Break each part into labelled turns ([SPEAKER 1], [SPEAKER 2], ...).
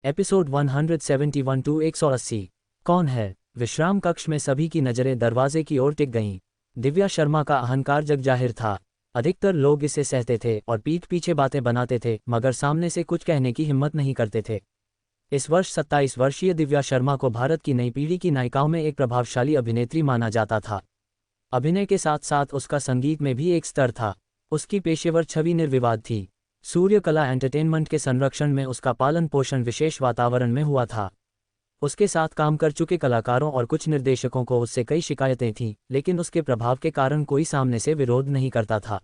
[SPEAKER 1] Episode 171 to 180। कौन है? विश्राम कक्ष में सभी की नज़रें दरवाजे की ओर टिक गईं। दिव्या शर्मा का अहंकार जग जाहिर था। अधिकतर लोग इसे सहते थे और पीठ पीछे बातें बनाते थे, मगर सामने से कुछ कहने की हिम्मत नहीं करते थे। इस वर्ष 27 वर्षीय दिव्या शर्मा को भारत की नई पीढ़ी की नायिकाओं में एक प्रभावशाली अभिनेत्री माना जाता था। अभिनय के साथ साथ उसका संगीत में भी एक स्तर था। उसकी पेशेवर छवि निर्विवाद थी। सूर्यकला एंटरटेनमेंट के संरक्षण में उसका पालन पोषण विशेष वातावरण में हुआ था। उसके साथ काम कर चुके कलाकारों और कुछ निर्देशकों को उससे कई शिकायतें थीं, लेकिन उसके प्रभाव के कारण कोई सामने से विरोध नहीं करता था।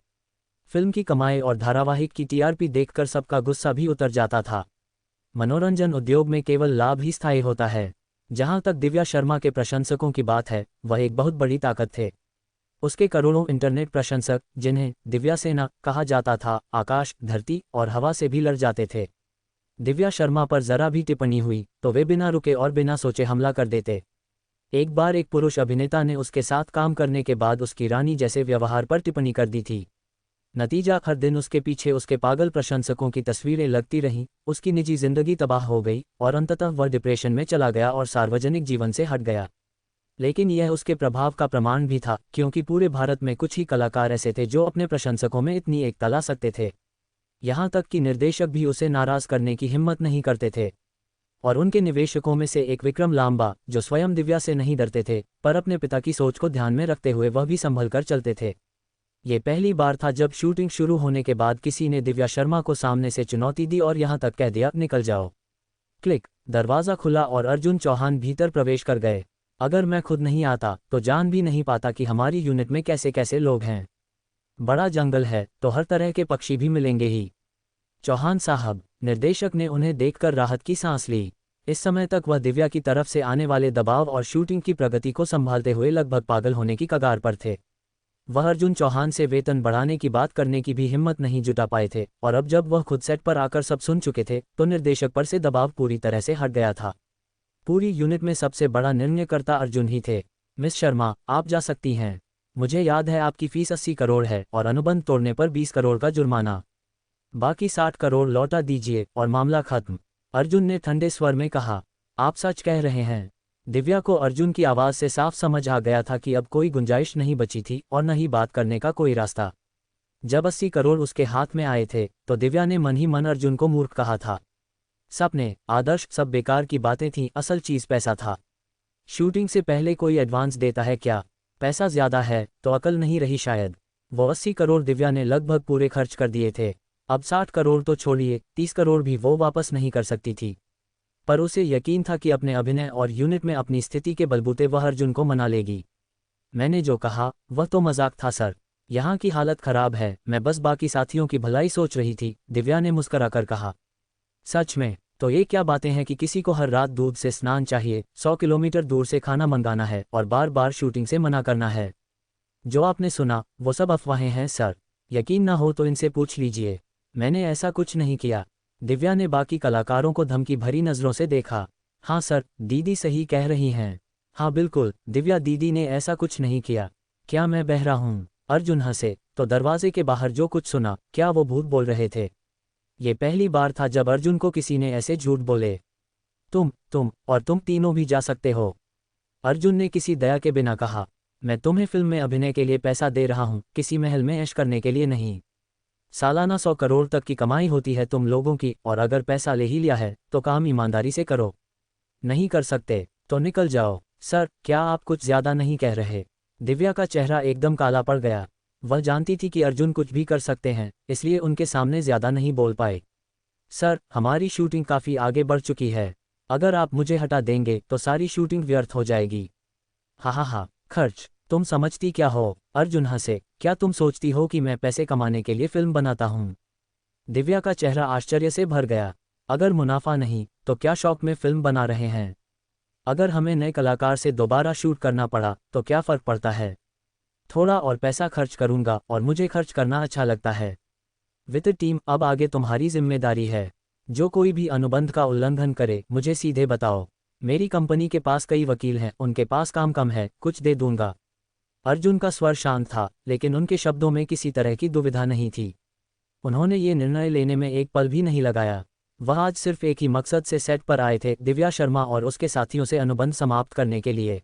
[SPEAKER 1] फिल्म की कमाई और धारावाहिक की टीआरपी देखकर सबका गुस्सा भी उतर जाता था। मनोरंजन उद्योग में केवल लाभ ही स्थायी होता है। जहां तक दिव्या शर्मा के प्रशंसकों की बात है, वह एक बहुत बड़ी ताकत थे। उसके करोड़ों इंटरनेट प्रशंसक, जिन्हें दिव्या सेना कहा जाता था, आकाश, धरती और हवा से भी लड़ जाते थे। दिव्या शर्मा पर जरा भी टिप्पणी हुई तो वे बिना रुके और बिना सोचे हमला कर देते। एक बार एक पुरुष अभिनेता ने उसके साथ काम करने के बाद उसकी रानी जैसे व्यवहार पर टिप्पणी कर दी थी। नतीजा, हर दिन उसके पीछे उसके पागल प्रशंसकों की तस्वीरें लगती रहीं। उसकी निजी जिंदगी तबाह हो गई और अंततः वह डिप्रेशन में चला गया और सार्वजनिक जीवन से हट गया। लेकिन यह उसके प्रभाव का प्रमाण भी था, क्योंकि पूरे भारत में कुछ ही कलाकार ऐसे थे जो अपने प्रशंसकों में इतनी एकता ला सकते थे। यहाँ तक कि निर्देशक भी उसे नाराज करने की हिम्मत नहीं करते थे। और उनके निवेशकों में से एक विक्रम लांबा, जो स्वयं दिव्या से नहीं डरते थे, पर अपने पिता की सोच को ध्यान में रखते हुए वह भी संभल कर चलते थे। ये पहली बार था जब शूटिंग शुरू होने के बाद किसी ने दिव्या शर्मा को सामने से चुनौती दी और यहाँ तक कह दिया, निकल जाओ। क्लिक, दरवाज़ा खुला और अर्जुन चौहान भीतर प्रवेश कर गए। अगर मैं खुद नहीं आता तो जान भी नहीं पाता कि हमारी यूनिट में कैसे कैसे लोग हैं। बड़ा जंगल है तो हर तरह के पक्षी भी मिलेंगे ही। चौहान साहब, निर्देशक ने उन्हें देखकर राहत की सांस ली। इस समय तक वह दिव्या की तरफ से आने वाले दबाव और शूटिंग की प्रगति को संभालते हुए लगभग पागल होने की कगार पर थे। वह अर्जुन चौहान से वेतन बढ़ाने की बात करने की भी हिम्मत नहीं जुटा पाए थे, और अब जब वह खुद सेट पर आकर सब सुन चुके थे तो निर्देशक पर से दबाव पूरी तरह से हट गया था। पूरी यूनिट में सबसे बड़ा निर्णयकर्ता अर्जुन ही थे। मिस शर्मा, आप जा सकती हैं। मुझे याद है आपकी फीस 80 करोड़ है और अनुबंध तोड़ने पर 20 करोड़ का जुर्माना। बाकी 60 करोड़ लौटा दीजिए और मामला खत्म। अर्जुन ने ठंडे स्वर में कहा। आप सच कह रहे हैं? दिव्या को अर्जुन की आवाज़ से साफ समझ आ गया था कि अब कोई गुंजाइश नहीं बची थी और न ही बात करने का कोई रास्ता। जब 80 करोड़ उसके हाथ में आए थे तो दिव्या ने मन ही मन अर्जुन को मूर्ख कहा था। सपने, आदर्श, सब बेकार की बातें थीं, असल चीज़ पैसा था। शूटिंग से पहले कोई एडवांस देता है क्या? पैसा ज़्यादा है तो अकल नहीं रही शायद। वो 80 करोड़ दिव्या ने लगभग पूरे खर्च कर दिए थे। अब 60 करोड़ तो छोड़िए, 30 करोड़ भी वो वापस नहीं कर सकती थी। पर उसे यकीन था कि अपने अभिनय और यूनिट में अपनी स्थिति के बलबूते वह अर्जुन को मना लेगी। मैंने जो कहा वह तो मजाक था सर। यहाँ की हालत खराब है, मैं बस बाकी साथियों की भलाई सोच रही थी, दिव्या ने मुस्कराकर कहा। सच में? तो ये क्या बातें हैं कि किसी को हर रात दूध से स्नान चाहिए, 100 किलोमीटर दूर से खाना मंगाना है और बार बार शूटिंग से मना करना है। जो आपने सुना वो सब अफवाहें हैं सर। यकीन ना हो तो इनसे पूछ लीजिए। मैंने ऐसा कुछ नहीं किया। दिव्या ने बाकी कलाकारों को धमकी भरी नज़रों से देखा। हाँ सर, दीदी सही कह रही हैं। हाँ बिल्कुल, दिव्या दीदी ने ऐसा कुछ नहीं किया। क्या मैं बहरा हूँ? अर्जुन हंसे। तो दरवाजे के बाहर जो कुछ सुना, क्या वो भूत बोल रहे थे? ये पहली बार था जब अर्जुन को किसी ने ऐसे झूठ बोले। तुम और तुम तीनों भी जा सकते हो। अर्जुन ने किसी दया के बिना कहा। मैं तुम्हें फिल्म में अभिनय के लिए पैसा दे रहा हूँ, किसी महल में ऐश करने के लिए नहीं। सालाना 100 करोड़ तक की कमाई होती है तुम लोगों की, और अगर पैसा ले ही लिया है तो काम ईमानदारी से करो। नहीं कर सकते तो निकल जाओ। सर, क्या आप कुछ ज्यादा नहीं कह रहे? दिव्या का चेहरा एकदम काला पड़ गया। वह जानती थी कि अर्जुन कुछ भी कर सकते हैं, इसलिए उनके सामने ज्यादा नहीं बोल पाए। सर, हमारी शूटिंग काफ़ी आगे बढ़ चुकी है। अगर आप मुझे हटा देंगे तो सारी शूटिंग व्यर्थ हो जाएगी। हा, खर्च, तुम समझती क्या हो? अर्जुन हंसे। क्या तुम सोचती हो कि मैं पैसे कमाने के लिए फिल्म बनाता हूँ? दिव्या का चेहरा आश्चर्य से भर गया। अगर मुनाफा नहीं तो क्या शौक में फिल्म बना रहे हैं? अगर हमें नए कलाकार से दोबारा शूट करना पड़ा तो क्या फ़र्क पड़ता है? थोड़ा और पैसा खर्च करूंगा और मुझे खर्च करना अच्छा लगता है। वित्त टीम, अब आगे तुम्हारी जिम्मेदारी है। जो कोई भी अनुबंध का उल्लंघन करे मुझे सीधे बताओ। मेरी कंपनी के पास कई वकील हैं, उनके पास काम कम है, कुछ दे दूंगा। अर्जुन का स्वर शांत था, लेकिन उनके शब्दों में किसी तरह की दुविधा नहीं थी। उन्होंने ये निर्णय लेने में एक पल भी नहीं लगाया। वह आज सिर्फ एक ही मकसद से सेट पर आए थे, दिव्या शर्मा और उसके साथियों से अनुबंध समाप्त करने के लिए।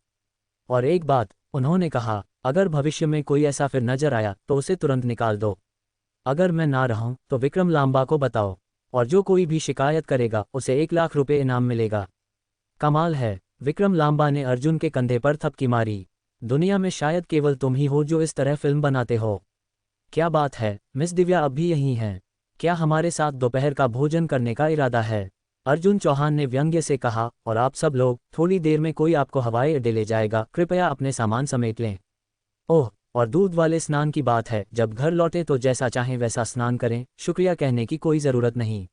[SPEAKER 1] और एक बात, उन्होंने कहा, अगर भविष्य में कोई ऐसा फिर नजर आया तो उसे तुरंत निकाल दो। अगर मैं ना रहूं तो विक्रम लांबा को बताओ, और जो कोई भी शिकायत करेगा उसे 1 लाख रुपए इनाम मिलेगा। कमाल है, विक्रम लांबा ने अर्जुन के कंधे पर थपकी मारी। दुनिया में शायद केवल तुम ही हो जो इस तरह फिल्म बनाते हो। क्या बात है, मिस दिव्या अब भी यहीं हैं? क्या हमारे साथ दोपहर का भोजन करने का इरादा है? अर्जुन चौहान ने व्यंग्य से कहा, और आप सब लोग, थोड़ी देर में कोई आपको हवाई अड्डे ले जाएगा, कृपया अपने सामान समेट लें। ओह, और दूध वाले स्नान की बात है, जब घर लौटे तो जैसा चाहें वैसा स्नान करें, शुक्रिया कहने की कोई ज़रूरत नहीं।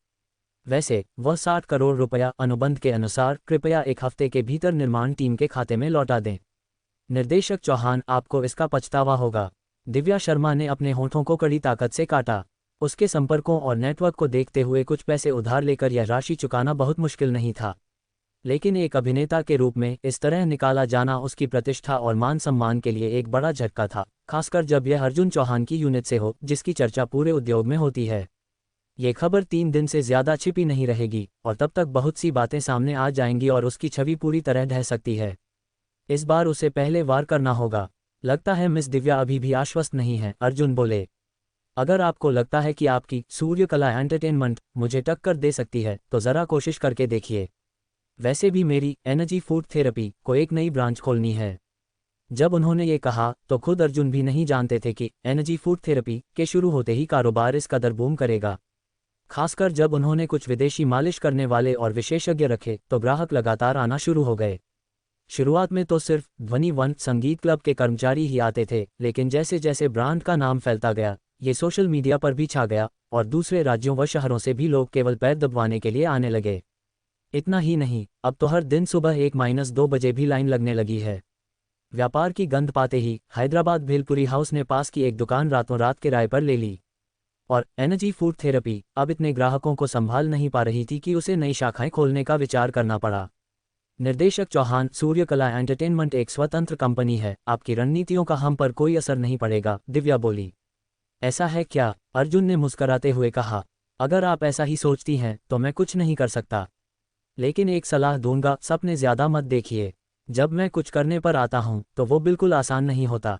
[SPEAKER 1] वैसे वह 60 करोड़ रुपया अनुबंध के अनुसार कृपया 1 हफ्ते के भीतर निर्माण टीम के खाते में लौटा दें। निर्देशक चौहान, आपको इसका पछतावा होगा। दिव्या शर्मा ने अपने होठों को कड़ी ताकत से काटा। उसके संपर्कों और नेटवर्क को देखते हुए कुछ पैसे उधार लेकर यह राशि चुकाना बहुत मुश्किल नहीं था, लेकिन एक अभिनेता के रूप में इस तरह निकाला जाना उसकी प्रतिष्ठा और मान सम्मान के लिए एक बड़ा झटका था, खासकर जब यह अर्जुन चौहान की यूनिट से हो जिसकी चर्चा पूरे उद्योग में होती है। ये खबर 3 दिन से ज्यादा छिपी नहीं रहेगी, और तब तक बहुत सी बातें सामने आ जाएंगी और उसकी छवि पूरी तरह ढह सकती है। इस बार उसे पहले वार करना होगा। लगता है मिस दिव्या अभी भी आश्वस्त नहीं है, अर्जुन बोले। अगर आपको लगता है कि आपकी सूर्यकला एंटरटेनमेंट मुझे टक्कर दे सकती है तो ज़रा कोशिश करके देखिए। वैसे भी मेरी एनर्जी फूड थेरेपी को एक नई ब्रांच खोलनी है। जब उन्होंने ये कहा तो खुद अर्जुन भी नहीं जानते थे कि एनर्जी फूड थेरेपी के शुरू होते ही कारोबार इस कदर बूम करेगा। खासकर जब उन्होंने कुछ विदेशी मालिश करने वाले और विशेषज्ञ रखे तो ग्राहक लगातार आना शुरू हो गए। शुरुआत में तो सिर्फ ध्वनि वन संगीत क्लब के कर्मचारी ही आते थे, लेकिन जैसे जैसे ब्रांड का नाम फैलता गया, ये सोशल मीडिया पर भी छा गया और दूसरे राज्यों व शहरों से भी लोग केवल पैर दबवाने के लिए आने लगे। इतना ही नहीं, अब तो हर दिन सुबह 1-2 बजे भी लाइन लगने लगी है। व्यापार की गंध पाते ही हैदराबाद भेलपुरी हाउस ने पास की एक दुकान रातों रात किराए पर ले ली। और एनर्जी फूड थेरेपी अब इतने ग्राहकों को संभाल नहीं पा रही थी कि उसे नई शाखाएं खोलने का विचार करना पड़ा। निर्देशक चौहान, सूर्यकला एंटरटेनमेंट एक स्वतंत्र कंपनी है, आपकी रणनीतियों का हम पर कोई असर नहीं पड़ेगा, दिव्या बोली। ऐसा है क्या? अर्जुन ने मुस्कराते हुए कहा। अगर आप ऐसा ही सोचती हैं तो मैं कुछ नहीं कर सकता, लेकिन एक सलाह दूंगा, सपने ज्यादा मत देखिए। जब मैं कुछ करने पर आता हूं तो वो बिल्कुल आसान नहीं होता।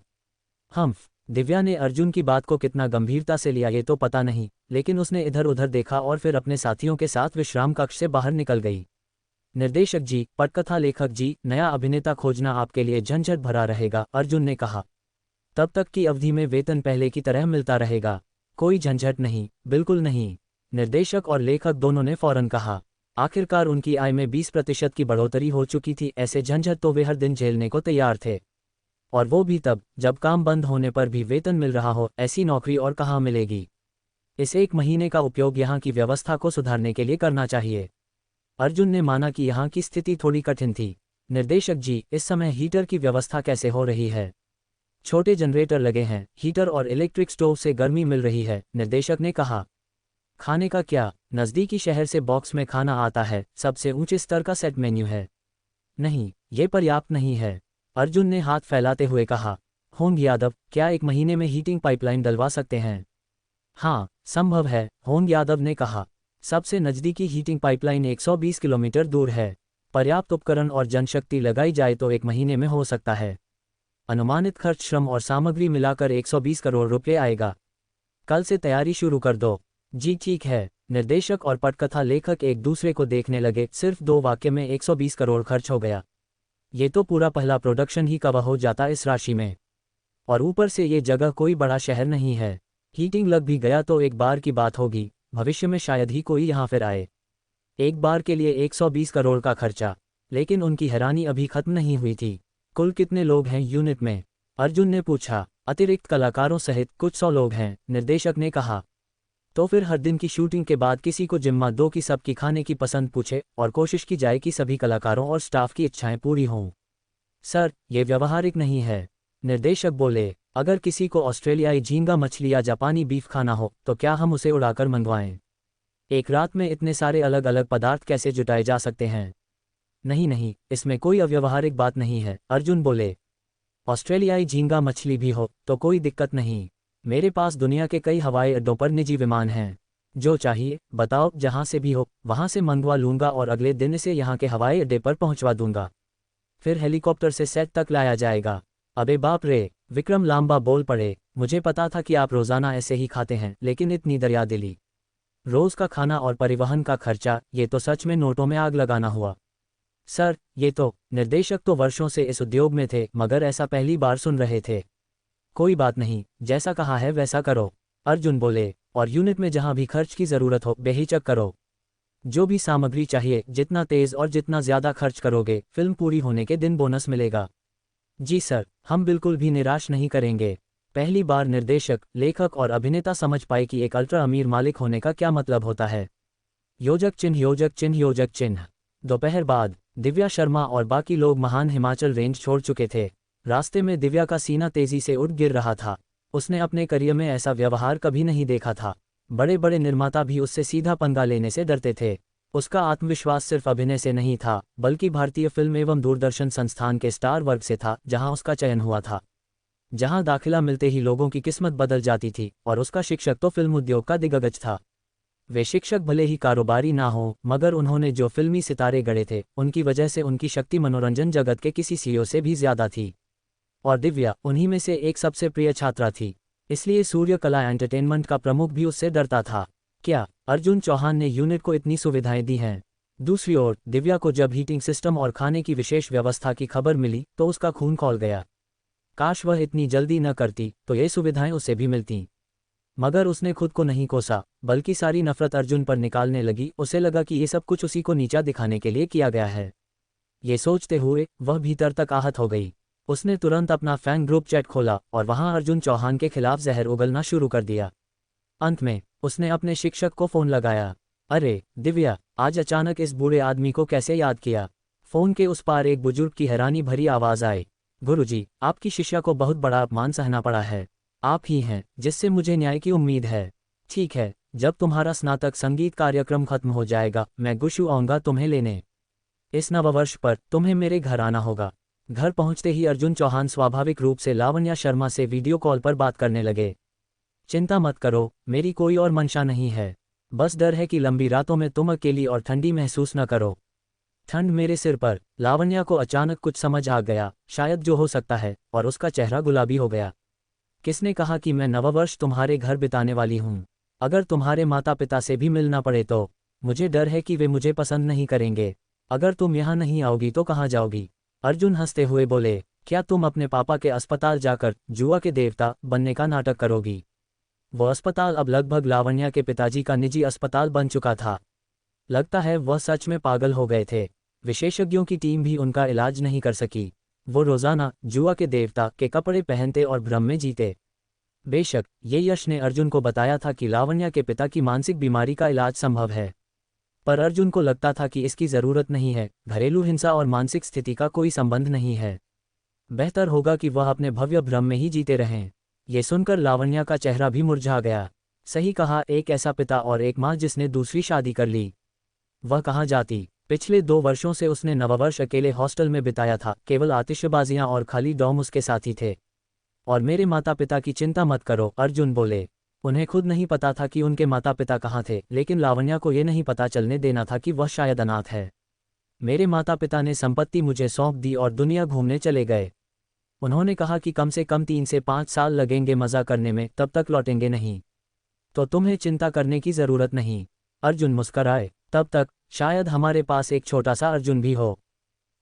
[SPEAKER 1] दिव्या ने अर्जुन की बात को कितना गंभीरता से लिया ये तो पता नहीं, लेकिन उसने इधर उधर देखा और फिर अपने साथियों के साथ विश्राम कक्ष से बाहर निकल गई। निर्देशक जी, पटकथा लेखक जी, नया अभिनेता खोजना आपके लिए झंझट भरा रहेगा, अर्जुन ने कहा। तब तक की अवधि में वेतन पहले की तरह मिलता रहेगा। कोई झंझट नहीं, बिल्कुल नहीं, निर्देशक और लेखक दोनों ने फौरन कहा। आखिरकार उनकी आय में 20% की बढ़ोतरी हो चुकी थी, ऐसे झंझट तो वे हर दिन झेलने को तैयार थे। और वो भी तब जब काम बंद होने पर भी वेतन मिल रहा हो, ऐसी नौकरी और कहाँ मिलेगी। इस 1 महीने का उपयोग यहाँ की व्यवस्था को सुधारने के लिए करना चाहिए। अर्जुन ने माना कि यहाँ की स्थिति थोड़ी कठिन थी। निर्देशक जी, इस समय हीटर की व्यवस्था कैसे हो रही है? छोटे जनरेटर लगे हैं, हीटर और इलेक्ट्रिक स्टोव से गर्मी मिल रही है, निर्देशक ने कहा। खाने का क्या? नज़दीकी शहर से बॉक्स में खाना आता है, सबसे ऊंचे स्तर का सेट मेन्यू है। नहीं, ये पर्याप्त नहीं है, अर्जुन ने हाथ फैलाते हुए कहा। होंग यादव, क्या 1 महीने में हीटिंग पाइपलाइन डलवा सकते हैं? हाँ, संभव है, होंग यादव ने कहा। सबसे नज़दीकी हीटिंग पाइपलाइन 120 किलोमीटर दूर है। पर्याप्त उपकरण और जनशक्ति लगाई जाए तो 1 महीने में हो सकता है। अनुमानित खर्च श्रम और सामग्री मिलाकर 120 करोड़ रुपये आएगा। कल से तैयारी शुरू कर दो। जी ठीक है। निर्देशक और पटकथा लेखक एक दूसरे को देखने लगे। सिर्फ 2 वाक्य में 120 करोड़ खर्च हो गया। ये तो पूरा पहला प्रोडक्शन ही कवर हो जाता इस राशि में। और ऊपर से ये जगह कोई बड़ा शहर नहीं है। हीटिंग लग भी गया तो एक बार की बात होगी, भविष्य में शायद ही कोई यहाँ फिर आए। एक बार के लिए 120 करोड़ का खर्चा। लेकिन उनकी हैरानी अभी खत्म नहीं हुई थी। कुल कितने लोग हैं यूनिट में? अर्जुन ने पूछा। अतिरिक्त कलाकारों सहित कुछ 100 लोग हैं, निर्देशक ने कहा। तो फिर हर दिन की शूटिंग के बाद किसी को जिम्मा दो कि सबकी खाने की पसंद पूछे और कोशिश की जाए कि सभी कलाकारों और स्टाफ की इच्छाएं पूरी हों। सर, ये व्यवहारिक नहीं है, निर्देशक बोले। अगर किसी को ऑस्ट्रेलियाई झींगा मछली या जापानी बीफ खाना हो तो क्या हम उसे उड़ाकर मंगवाएं? एक रात में इतने सारे अलग अलग पदार्थ कैसे जुटाए जा सकते हैं? नहीं नहीं, इसमें कोई अव्यवहारिक बात नहीं है, अर्जुन बोले। ऑस्ट्रेलियाई झींगा मछली भी हो तो कोई दिक्कत नहीं। मेरे पास दुनिया के कई हवाई अड्डों पर निजी विमान हैं। जो चाहिए बताओ, जहाँ से भी हो वहाँ से मंगवा लूँगा और अगले दिन इसे यहाँ के हवाई अड्डे पर पहुँचवा दूंगा। फिर हेलीकॉप्टर से सेट तक लाया जाएगा। अबे बाप रे, विक्रम लांबा बोल पड़े, मुझे पता था कि आप रोज़ाना ऐसे ही खाते हैं, लेकिन इतनी दरियादिली। रोज़ का खाना और परिवहन का खर्चा, ये तो सच में नोटों में आग लगाना हुआ। सर, ये तो निर्देशक तो वर्षों से इस उद्योग में थे, मगर ऐसा पहली बार सुन रहे थे। कोई बात नहीं, जैसा कहा है वैसा करो, अर्जुन बोले, और यूनिट में जहाँ भी खर्च की ज़रूरत हो बेहिचक करो। जो भी सामग्री चाहिए, जितना तेज़ और जितना ज़्यादा खर्च करोगे, फिल्म पूरी होने के दिन बोनस मिलेगा। जी सर, हम बिल्कुल भी निराश नहीं करेंगे। पहली बार निर्देशक, लेखक और अभिनेता समझ पाए कि एक अल्ट्रा अमीर मालिक होने का क्या मतलब होता है। योजक चिन्ह योजक चिन्ह योजक चिन्ह। दोपहर बाद दिव्या शर्मा और बाकी लोग महान हिमाचल रेंज छोड़ चुके थे। रास्ते में दिव्या का सीना तेजी से उठ गिर रहा था। उसने अपने करियर में ऐसा व्यवहार कभी नहीं देखा था। बड़े बड़े निर्माता भी उससे सीधा पंगा लेने से डरते थे। उसका आत्मविश्वास सिर्फ अभिनय से नहीं था, बल्कि भारतीय फिल्म एवं दूरदर्शन संस्थान के स्टार वर्ग से था, जहां उसका चयन हुआ था। जहां दाखिला मिलते ही लोगों की किस्मत बदल जाती थी, और उसका शिक्षक तो फिल्म उद्योग का दिग्गज था। वे शिक्षक भले ही कारोबारी ना हो, मगर उन्होंने जो फिल्मी सितारे गढ़े थे, उनकी वजह से उनकी शक्ति मनोरंजन जगत के किसी सीईओ से भी ज्यादा थी। और दिव्या उन्हीं में से एक सबसे प्रिय छात्रा थी। इसलिए सूर्य कला एंटरटेनमेंट का प्रमुख भी उससे डरता था। क्या अर्जुन चौहान ने यूनिट को इतनी सुविधाएं दी हैं? दूसरी ओर दिव्या को जब हीटिंग सिस्टम और खाने की विशेष व्यवस्था की खबर मिली तो उसका खून खौल गया। काश वह इतनी जल्दी न करती तो ये सुविधाएं उसे भी मिलती। मगर उसने खुद को नहीं कोसा, बल्कि सारी नफरत अर्जुन पर निकालने लगी। उसे लगा कि ये सब कुछ उसी को नीचा दिखाने के लिए किया गया है। ये सोचते हुए वह भीतर तक आहत हो गई। उसने तुरंत अपना फैन ग्रुप चैट खोला और वहां अर्जुन चौहान के खिलाफ जहर उगलना शुरू कर दिया। अंत में उसने अपने शिक्षक को फ़ोन लगाया। अरे दिव्या, आज अचानक इस बूढ़े आदमी को कैसे याद किया? फ़ोन के उस पार एक बुजुर्ग की हैरानी भरी आवाज़ आई। गुरुजी, आपकी शिष्या को बहुत बड़ा अपमान सहना पड़ा है। आप ही हैं जिससे मुझे न्याय की उम्मीद है। ठीक है, जब तुम्हारा स्नातक संगीत कार्यक्रम खत्म हो जाएगा, मैं गुशु आऊँगा तुम्हें लेने। इस नववर्ष पर तुम्हें मेरे घर आना होगा। घर पहुंचते ही अर्जुन चौहान स्वाभाविक रूप से लावण्या शर्मा से वीडियो कॉल पर बात करने लगे। चिंता मत करो, मेरी कोई और मंशा नहीं है। बस डर है कि लंबी रातों में तुम अकेली और ठंडी महसूस न करो। ठंड मेरे सिर पर। लावण्या को अचानक कुछ समझ आ गया, शायद जो हो सकता है, और उसका चेहरा गुलाबी हो गया। किसने कहा कि मैं नववर्ष तुम्हारे घर बिताने वाली हूँ? अगर तुम्हारे माता पिता से भी मिलना पड़े तो? मुझे डर है कि वे मुझे पसंद नहीं करेंगे। अगर तुम यहाँ नहीं आओगी तो कहाँ जाओगी? अर्जुन हंसते हुए बोले, क्या तुम अपने पापा के अस्पताल जाकर जुआ के देवता बनने का नाटक करोगी? वो अस्पताल अब लगभग लावण्या के पिताजी का निजी अस्पताल बन चुका था। लगता है वह सच में पागल हो गए थे। विशेषज्ञों की टीम भी उनका इलाज नहीं कर सकी। वो रोजाना जुआ के देवता के कपड़े पहनते और भ्रम में जीते। बेशक ये यश ने अर्जुन को बताया था कि लावण्या के पिता की मानसिक बीमारी का इलाज संभव है, पर अर्जुन को लगता था कि इसकी ज़रूरत नहीं है। घरेलू हिंसा और मानसिक स्थिति का कोई संबंध नहीं है। बेहतर होगा कि वह अपने भव्य भ्रम में ही जीते रहें। ये सुनकर लावण्या का चेहरा भी मुरझा गया। सही कहा, एक ऐसा पिता और एक माँ जिसने दूसरी शादी कर ली। वह कहाँ जाती? पिछले 2 वर्षों से उसने नववर्ष अकेले हॉस्टल में बिताया था। केवल आतिशबाजियां और खाली डॉम उसके साथी थे। और मेरे माता पिता की चिंता मत करो, अर्जुन बोले। उन्हें खुद नहीं पता था कि उनके माता पिता कहाँ थे, लेकिन लावण्या को यह नहीं पता चलने देना था कि वह शायद अनाथ है। मेरे माता पिता ने संपत्ति मुझे सौंप दी और दुनिया घूमने चले गए। उन्होंने कहा कि कम से कम 3 से 5 साल लगेंगे मज़ा करने में, तब तक लौटेंगे नहीं। तो तुम्हें चिंता करने की ज़रूरत नहीं। अर्जुन मुस्कराए। तब तक शायद हमारे पास एक छोटा सा अर्जुन भी हो।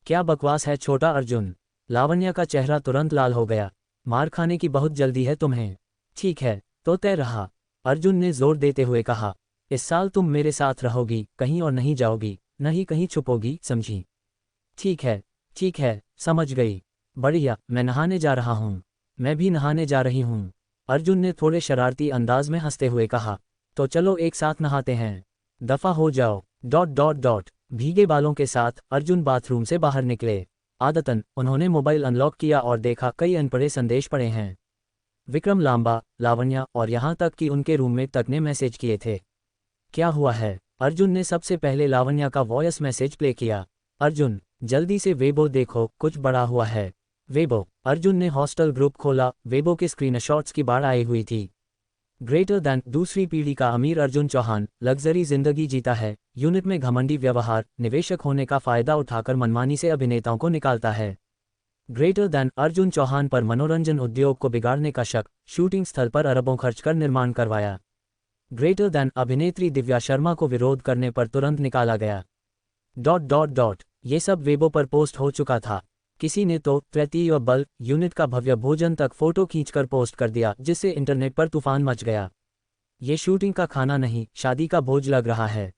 [SPEAKER 1] क्या बकवास है छोटा अर्जुन? लावण्या का चेहरा तुरंत लाल हो गया। मार खाने की बहुत जल्दी है तुम्हें। ठीक है, तो तय रहा, अर्जुन ने जोर देते हुए कहा। इस साल तुम मेरे साथ रहोगी, कहीं और नहीं जाओगी, न ही कहीं छुपोगी, समझी? ठीक है, समझ गई। बढ़िया, मैं नहाने जा रहा हूँ। मैं भी नहाने जा रही हूँ, अर्जुन ने थोड़े शरारती अंदाज में हंसते हुए कहा। तो चलो एक साथ नहाते हैं। दफा हो जाओ। ... भीगे बालों के साथ अर्जुन बाथरूम से बाहर निकले। आदतन उन्होंने मोबाइल अनलॉक किया और देखा कई अनपढ़े संदेश पड़े हैं। विक्रम लांबा, लावण्या और यहाँ तक कि उनके रूममेट तक ने मैसेज किए थे। क्या हुआ है? अर्जुन ने सबसे पहले लावण्या का वॉयस मैसेज प्ले किया। अर्जुन, जल्दी से वेबो देखो, कुछ बड़ा हुआ है। वेबो। अर्जुन ने हॉस्टल ग्रुप खोला। वेबो के स्क्रीनशॉट्स की बाढ़ आई हुई थी। ग्रेटर दैन दूसरी पीढ़ी का अमीर अर्जुन चौहान लग्जरी जिंदगी जीता है, यूनिट में घमंडी व्यवहार, निवेशक होने का फायदा उठाकर मनमानी से अभिनेताओं को निकालता है। ग्रेटर दैन अर्जुन चौहान पर मनोरंजन उद्योग को बिगाड़ने का शक, शूटिंग स्थल पर अरबों खर्च कर निर्माण करवाया। ग्रेटर दैन अभिनेत्री दिव्या शर्मा को विरोध करने पर तुरंत निकाला गया। ... ये सब वेबो पर पोस्ट हो चुका था। किसी ने तो तृतीय बल यूनिट का भव्य भोजन तक फोटो खींचकर पोस्ट कर दिया, जिससे इंटरनेट पर तूफान मच गया। ये शूटिंग का खाना नहीं, शादी का भोज लग रहा है।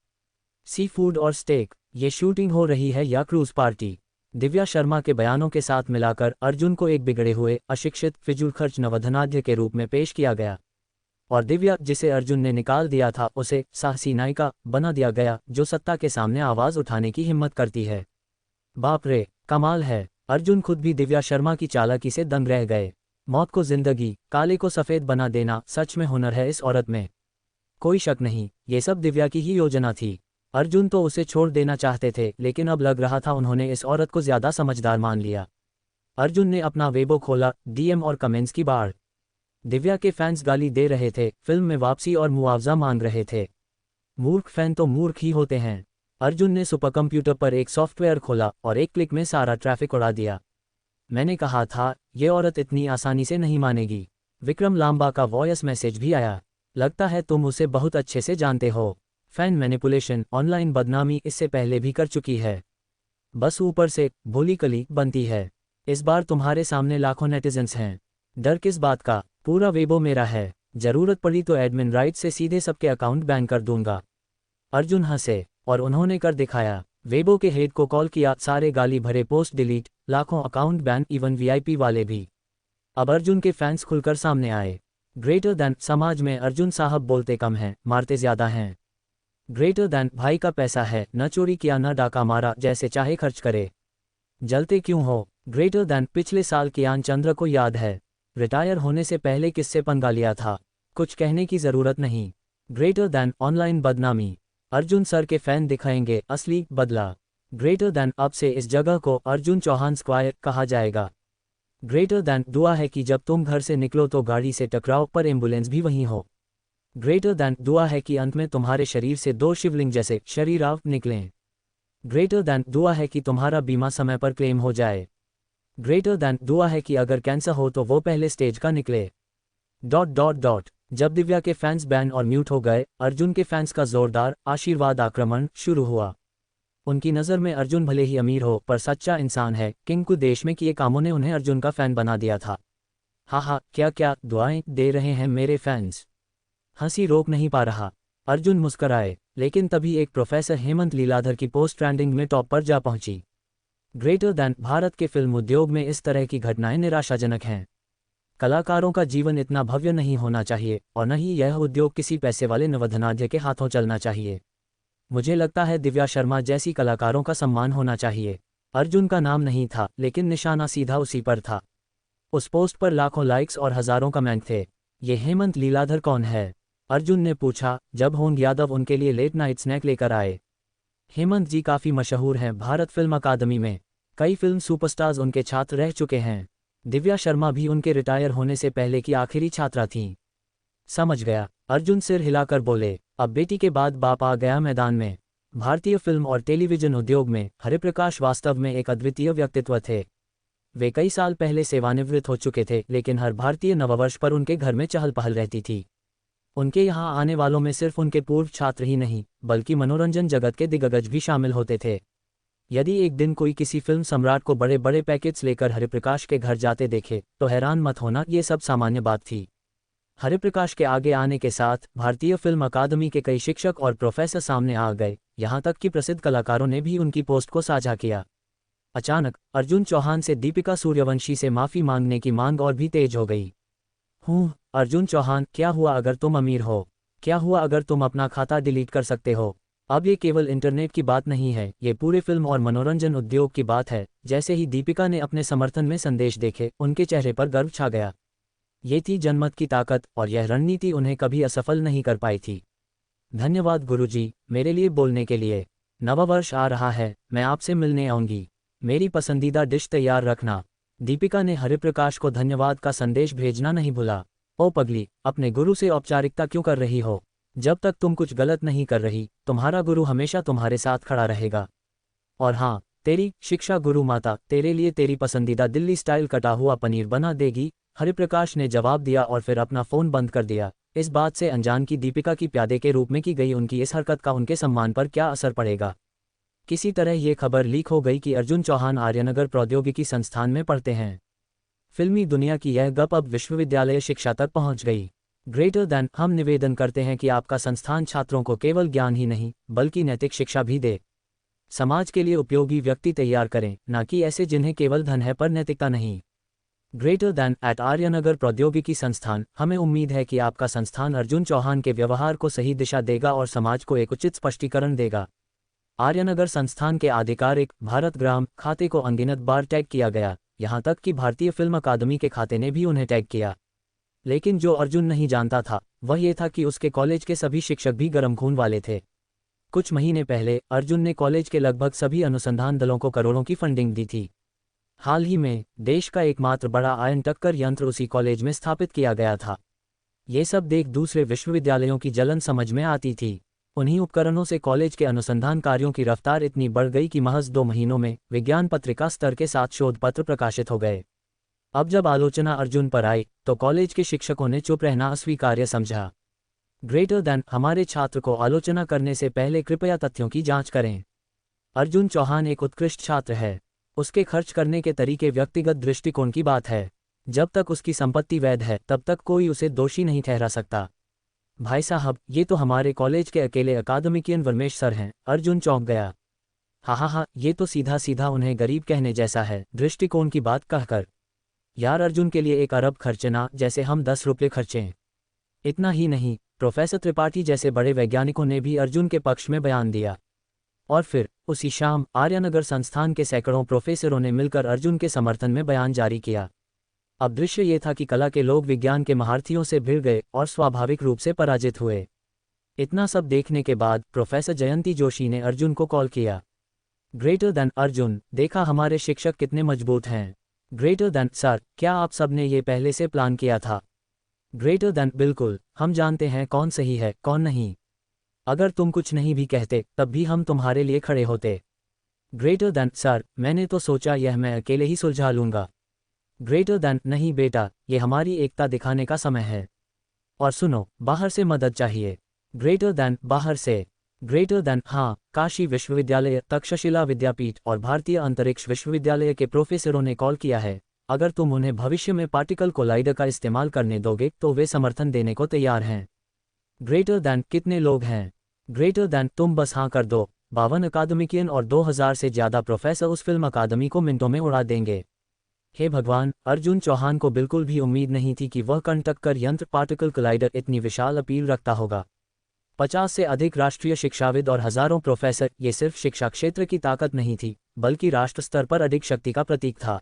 [SPEAKER 1] सी फूड और स्टेक, ये शूटिंग हो रही है या क्रूज पार्टी। दिव्या शर्मा के बयानों के साथ मिलाकर अर्जुन को एक बिगड़े हुए, अशिक्षित, फिजूलखर्च नवधनाढ्य के रूप में पेश किया गया और दिव्या, जिसे अर्जुन ने निकाल दिया था, उसे साहसी नायिका बना दिया गया जो सत्ता के सामने आवाज उठाने की हिम्मत करती है। बाप रे, कमाल है। अर्जुन खुद भी दिव्या शर्मा की चालाकी से दंग रह गए। मौत को जिंदगी, काले को सफेद बना देना, सच में हुनर है इस औरत में। कोई शक नहीं, ये सब दिव्या की ही योजना थी। अर्जुन तो उसे छोड़ देना चाहते थे, लेकिन अब लग रहा था उन्होंने इस औरत को ज्यादा समझदार मान लिया। अर्जुन ने अपना वेबो खोला, डीएम और कमेंट्स की बाढ़। दिव्या के फैंस गाली दे रहे थे, फिल्म में वापसी और मुआवजा मांग रहे थे। मूर्ख फैन तो मूर्ख ही होते हैं। अर्जुन ने सुपर कंप्यूटर पर एक सॉफ्टवेयर खोला और एक क्लिक में सारा ट्रैफिक उड़ा दिया। मैंने कहा था, ये औरत इतनी आसानी से नहीं मानेगी। विक्रम लांबा का वॉयस मैसेज भी आया। लगता है तुम उसे बहुत अच्छे से जानते हो। फैन मैनिपुलेशन, ऑनलाइन बदनामी इससे पहले भी कर चुकी है, बस ऊपर से भोली कली बनती है। इस बार तुम्हारे सामने लाखों नेटिजन्स हैं। डर किस बात का, पूरा वेबो मेरा है। जरूरत पड़ी तो एडमिन राइट से सीधे सबके अकाउंट बैन कर दूंगा। अर्जुन हंसे और उन्होंने कर दिखाया। वेबो के हेड को कॉल किया, सारे गाली भरे पोस्ट डिलीट, लाखों अकाउंट बैन, इवन वीआईपी वाले भी। अब अर्जुन के फैंस खुलकर सामने आए। ग्रेटर दैन समाज में अर्जुन साहब बोलते कम हैं, मारते ज्यादा हैं। ग्रेटर दैन भाई का पैसा है, न चोरी किया न डाका मारा, जैसे चाहे खर्च करे। जलते क्यों हो। ग्रेटर दैन पिछले साल कियान चंद्र को याद है, रिटायर होने से पहले किससे पंगा लिया था, कुछ कहने की जरूरत नहीं। ग्रेटर दैन ऑनलाइन बदनामी, अर्जुन सर के फैन दिखाएंगे असली बदला। ग्रेटर दैन अब से इस जगह को अर्जुन चौहान स्क्वायर कहा जाएगा। ग्रेटर दैन दुआ है कि जब तुम घर से निकलो तो गाड़ी से टकराओ पर एम्बुलेंस भी वहीं हो। ग्रेटर दैन दुआ है कि अंत में तुम्हारे शरीर से 2 शिवलिंग जैसे शरीराव निकलें। ग्रेटर दैन दुआ है कि तुम्हारा बीमा समय पर क्लेम हो जाए। ग्रेटर दैन दुआ है कि अगर कैंसर हो तो वो पहले स्टेज का निकले। ... जब दिव्या के फैंस बैन और म्यूट हो गए, अर्जुन के फैंस का जोरदार आशीर्वाद आक्रमण शुरू हुआ। उनकी नज़र में अर्जुन भले ही अमीर हो पर सच्चा इंसान है, किंतु देश में किए कामों ने उन्हें अर्जुन का फैन बना दिया था। हा क्या क्या दुआएं दे रहे हैं मेरे फैंस। हंसी रोक नहीं पा रहा। अर्जुन मुस्कराए, लेकिन तभी एक प्रोफेसर हेमंत लीलाधर की पोस्ट ट्रेंडिंग में टॉप पर जा पहुंची। ग्रेटर दैन भारत के फिल्म उद्योग में इस तरह की घटनाएं निराशाजनक हैं। कलाकारों का जीवन इतना भव्य नहीं होना चाहिए और न ही यह उद्योग किसी पैसे वाले नवधनाढ्य के हाथों चलना चाहिए। मुझे लगता है दिव्या शर्मा जैसी कलाकारों का सम्मान होना चाहिए। अर्जुन का नाम नहीं था, लेकिन निशाना सीधा उसी पर था। उस पोस्ट पर लाखों लाइक्स और हजारों कमेंट थे। ये हेमंत लीलाधर कौन है, अर्जुन ने पूछा, जब होंग यादव उनके लिए लेट नाइट स्नैक लेकर आए। हेमंत जी काफ़ी मशहूर हैं भारत फिल्म अकादमी में, कई फिल्म सुपरस्टार्स उनके छात्र रह चुके हैं। दिव्या शर्मा भी उनके रिटायर होने से पहले की आखिरी छात्रा थीं। समझ गया, अर्जुन सिर हिलाकर बोले। अब बेटी के बाद बाप आ गया मैदान में। भारतीय फिल्म और टेलीविजन उद्योग में हरिप्रकाश वास्तव में एक अद्वितीय व्यक्तित्व थे। वे कई साल पहले सेवानिवृत्त हो चुके थे, लेकिन हर भारतीय नववर्ष पर उनके घर में चहल पहल रहती थी। उनके यहाँ आने वालों में सिर्फ उनके पूर्व छात्र ही नहीं, बल्कि मनोरंजन जगत के दिग्गज भी शामिल होते थे। यदि एक दिन कोई किसी फिल्म सम्राट को बड़े बड़े पैकेट्स लेकर हरिप्रकाश के घर जाते देखे तो हैरान मत होना, ये सब सामान्य बात थी। हरिप्रकाश के आगे आने के साथ भारतीय फिल्म अकादमी के कई शिक्षक और प्रोफेसर सामने आ गए, यहाँ तक कि प्रसिद्ध कलाकारों ने भी उनकी पोस्ट को साझा किया। अचानक अर्जुन चौहान से दीपिका सूर्यवंशी से माफ़ी मांगने की मांग और भी तेज हो गई। अर्जुन चौहान, क्या हुआ अगर तुम अमीर हो? क्या हुआ अगर तुम अपना खाता डिलीट कर सकते हो? अब ये केवल इंटरनेट की बात नहीं है, ये पूरे फिल्म और मनोरंजन उद्योग की बात है। जैसे ही दीपिका ने अपने समर्थन में संदेश देखे, उनके चेहरे पर गर्व छा गया। ये थी जनमत की ताकत और यह रणनीति उन्हें कभी असफल नहीं कर पाई थी। धन्यवाद गुरुजी, मेरे लिए बोलने के लिए। नवा वर्ष आ रहा है, मैं आपसे मिलने आऊंगी। मेरी पसंदीदा डिश तैयार रखना। दीपिका ने हरिप्रकाश को धन्यवाद का संदेश भेजना नहीं भूला। ओ पगली, अपने गुरु से औपचारिकता क्यों कर रही हो? जब तक तुम कुछ गलत नहीं कर रही, तुम्हारा गुरु हमेशा तुम्हारे साथ खड़ा रहेगा। और हाँ, तेरी शिक्षा गुरु माता तेरे लिए तेरी पसंदीदा दिल्ली स्टाइल कटा हुआ पनीर बना देगी, हरिप्रकाश ने जवाब दिया और फिर अपना फ़ोन बंद कर दिया। इस बात से अनजान कि दीपिका की प्यादे के रूप में की गई उनकी इस हरकत का उनके सम्मान पर क्या असर पड़ेगा। किसी तरह ये खबर लीक हो गई कि अर्जुन चौहान आर्यनगर प्रौद्योगिकी संस्थान में पढ़ते हैं। फिल्मी दुनिया की यह गप अब विश्वविद्यालय शिक्षा तक पहुंच गई। ग्रेटर दैन हम निवेदन करते हैं कि आपका संस्थान छात्रों को केवल ज्ञान ही नहीं बल्कि नैतिक शिक्षा भी दे। समाज के लिए उपयोगी व्यक्ति तैयार करें, न कि ऐसे जिन्हें केवल धन है पर नैतिकता नहीं। ग्रेटर दैन एट आर्यनगर प्रौद्योगिकी संस्थान, हमें उम्मीद है कि आपका संस्थान अर्जुन चौहान के व्यवहार को सही दिशा देगा और समाज को एक उचित स्पष्टीकरण देगा। आर्यनगर संस्थान के आधिकारिक भारत ग्राम खाते को अनगिनत बार टैग किया गया, यहाँ तक कि भारतीय फिल्म अकादमी के खाते ने भी उन्हें टैग किया। लेकिन जो अर्जुन नहीं जानता था वह ये था कि उसके कॉलेज के सभी शिक्षक भी गर्म खून वाले थे। कुछ महीने पहले अर्जुन ने कॉलेज के लगभग सभी अनुसंधान दलों को करोड़ों की फंडिंग दी थी। हाल ही में देश का एकमात्र बड़ा आयन टक्कर यंत्र उसी कॉलेज में स्थापित किया गया था। ये सब देख दूसरे विश्वविद्यालयों की जलन समझ में आती थी। उन्हीं उपकरणों से कॉलेज के अनुसंधान कार्यों की रफ्तार इतनी बढ़ गई कि महज 2 महीनों में विज्ञान पत्रिका स्तर के 7 शोध पत्र प्रकाशित हो गए। अब जब आलोचना अर्जुन पर आई तो कॉलेज के शिक्षकों ने चुप रहना अस्वीकार्य समझा। ग्रेटर दैन हमारे छात्र को आलोचना करने से पहले कृपया तथ्यों की जांच करें। अर्जुन चौहान एक उत्कृष्ट छात्र है। उसके खर्च करने के तरीके व्यक्तिगत दृष्टिकोण की बात है। जब तक उसकी संपत्ति वैध है तब तक कोई उसे दोषी नहीं ठहरा सकता। भाई साहब, ये तो हमारे कॉलेज के अकेले अकादमिकियन वर्मेश सर हैं। अर्जुन चौंक गया। हाँ, ये तो सीधा सीधा उन्हें गरीब कहने जैसा है, दृष्टिकोण की बात कहकर। यार, अर्जुन के लिए 1 अरब खर्चना जैसे हम 10 रुपये खर्चें। इतना ही नहीं, प्रोफेसर त्रिपाठी जैसे बड़े वैज्ञानिकों ने भी अर्जुन के पक्ष में बयान दिया। और फिर उसी शाम आर्यनगर संस्थान के सैकड़ों प्रोफेसरों ने मिलकर अर्जुन के समर्थन में बयान जारी किया। अब दृश्य ये था कि कला के लोग विज्ञान के महारथियों से भिड़ गए और स्वाभाविक रूप से पराजित हुए। इतना सब देखने के बाद प्रोफेसर जयंती जोशी ने अर्जुन को कॉल किया। ग्रेटर दैन अर्जुन, देखा हमारे शिक्षक कितने मजबूत हैं। ग्रेटर दैन सर, क्या आप सब ने ये पहले से प्लान किया था? ग्रेटर दैन बिल्कुल, हम जानते हैं कौन सही है कौन नहीं। अगर तुम कुछ नहीं भी कहते तब भी हम तुम्हारे लिए खड़े होते। ग्रेटर दैन सर, मैंने तो सोचा यह मैं अकेले ही सुलझा लूंगा। ग्रेटर दैन नहीं बेटा, ये हमारी एकता दिखाने का समय है। और सुनो, बाहर से मदद चाहिए। ग्रेटर दैन बाहर से। ग्रेटर दैन हाँ, काशी विश्वविद्यालय, तक्षशिला विद्यापीठ और भारतीय अंतरिक्ष विश्वविद्यालय के प्रोफेसरों ने कॉल किया है। अगर तुम उन्हें भविष्य में पार्टिकल कोलाइडर का इस्तेमाल करने दोगे तो वे समर्थन देने को तैयार हैं। ग्रेटर दैन कितने लोग हैं? ग्रेटर दैन तुम बस हाँ कर दो। 52 अकादमिकियन और 2000 से ज़्यादा प्रोफेसर उस फिल्म अकादमी को मिनटों में उड़ा देंगे। हे भगवान, अर्जुन चौहान को बिल्कुल भी उम्मीद नहीं थी कि वह कण टक्कर यंत्र पार्टिकल कोलाइडर इतनी विशाल अपील रखता होगा। 50 से अधिक राष्ट्रीय शिक्षाविद और हजारों प्रोफेसर, ये सिर्फ शिक्षा क्षेत्र की ताकत नहीं थी बल्कि राष्ट्र स्तर पर अधिक शक्ति का प्रतीक था।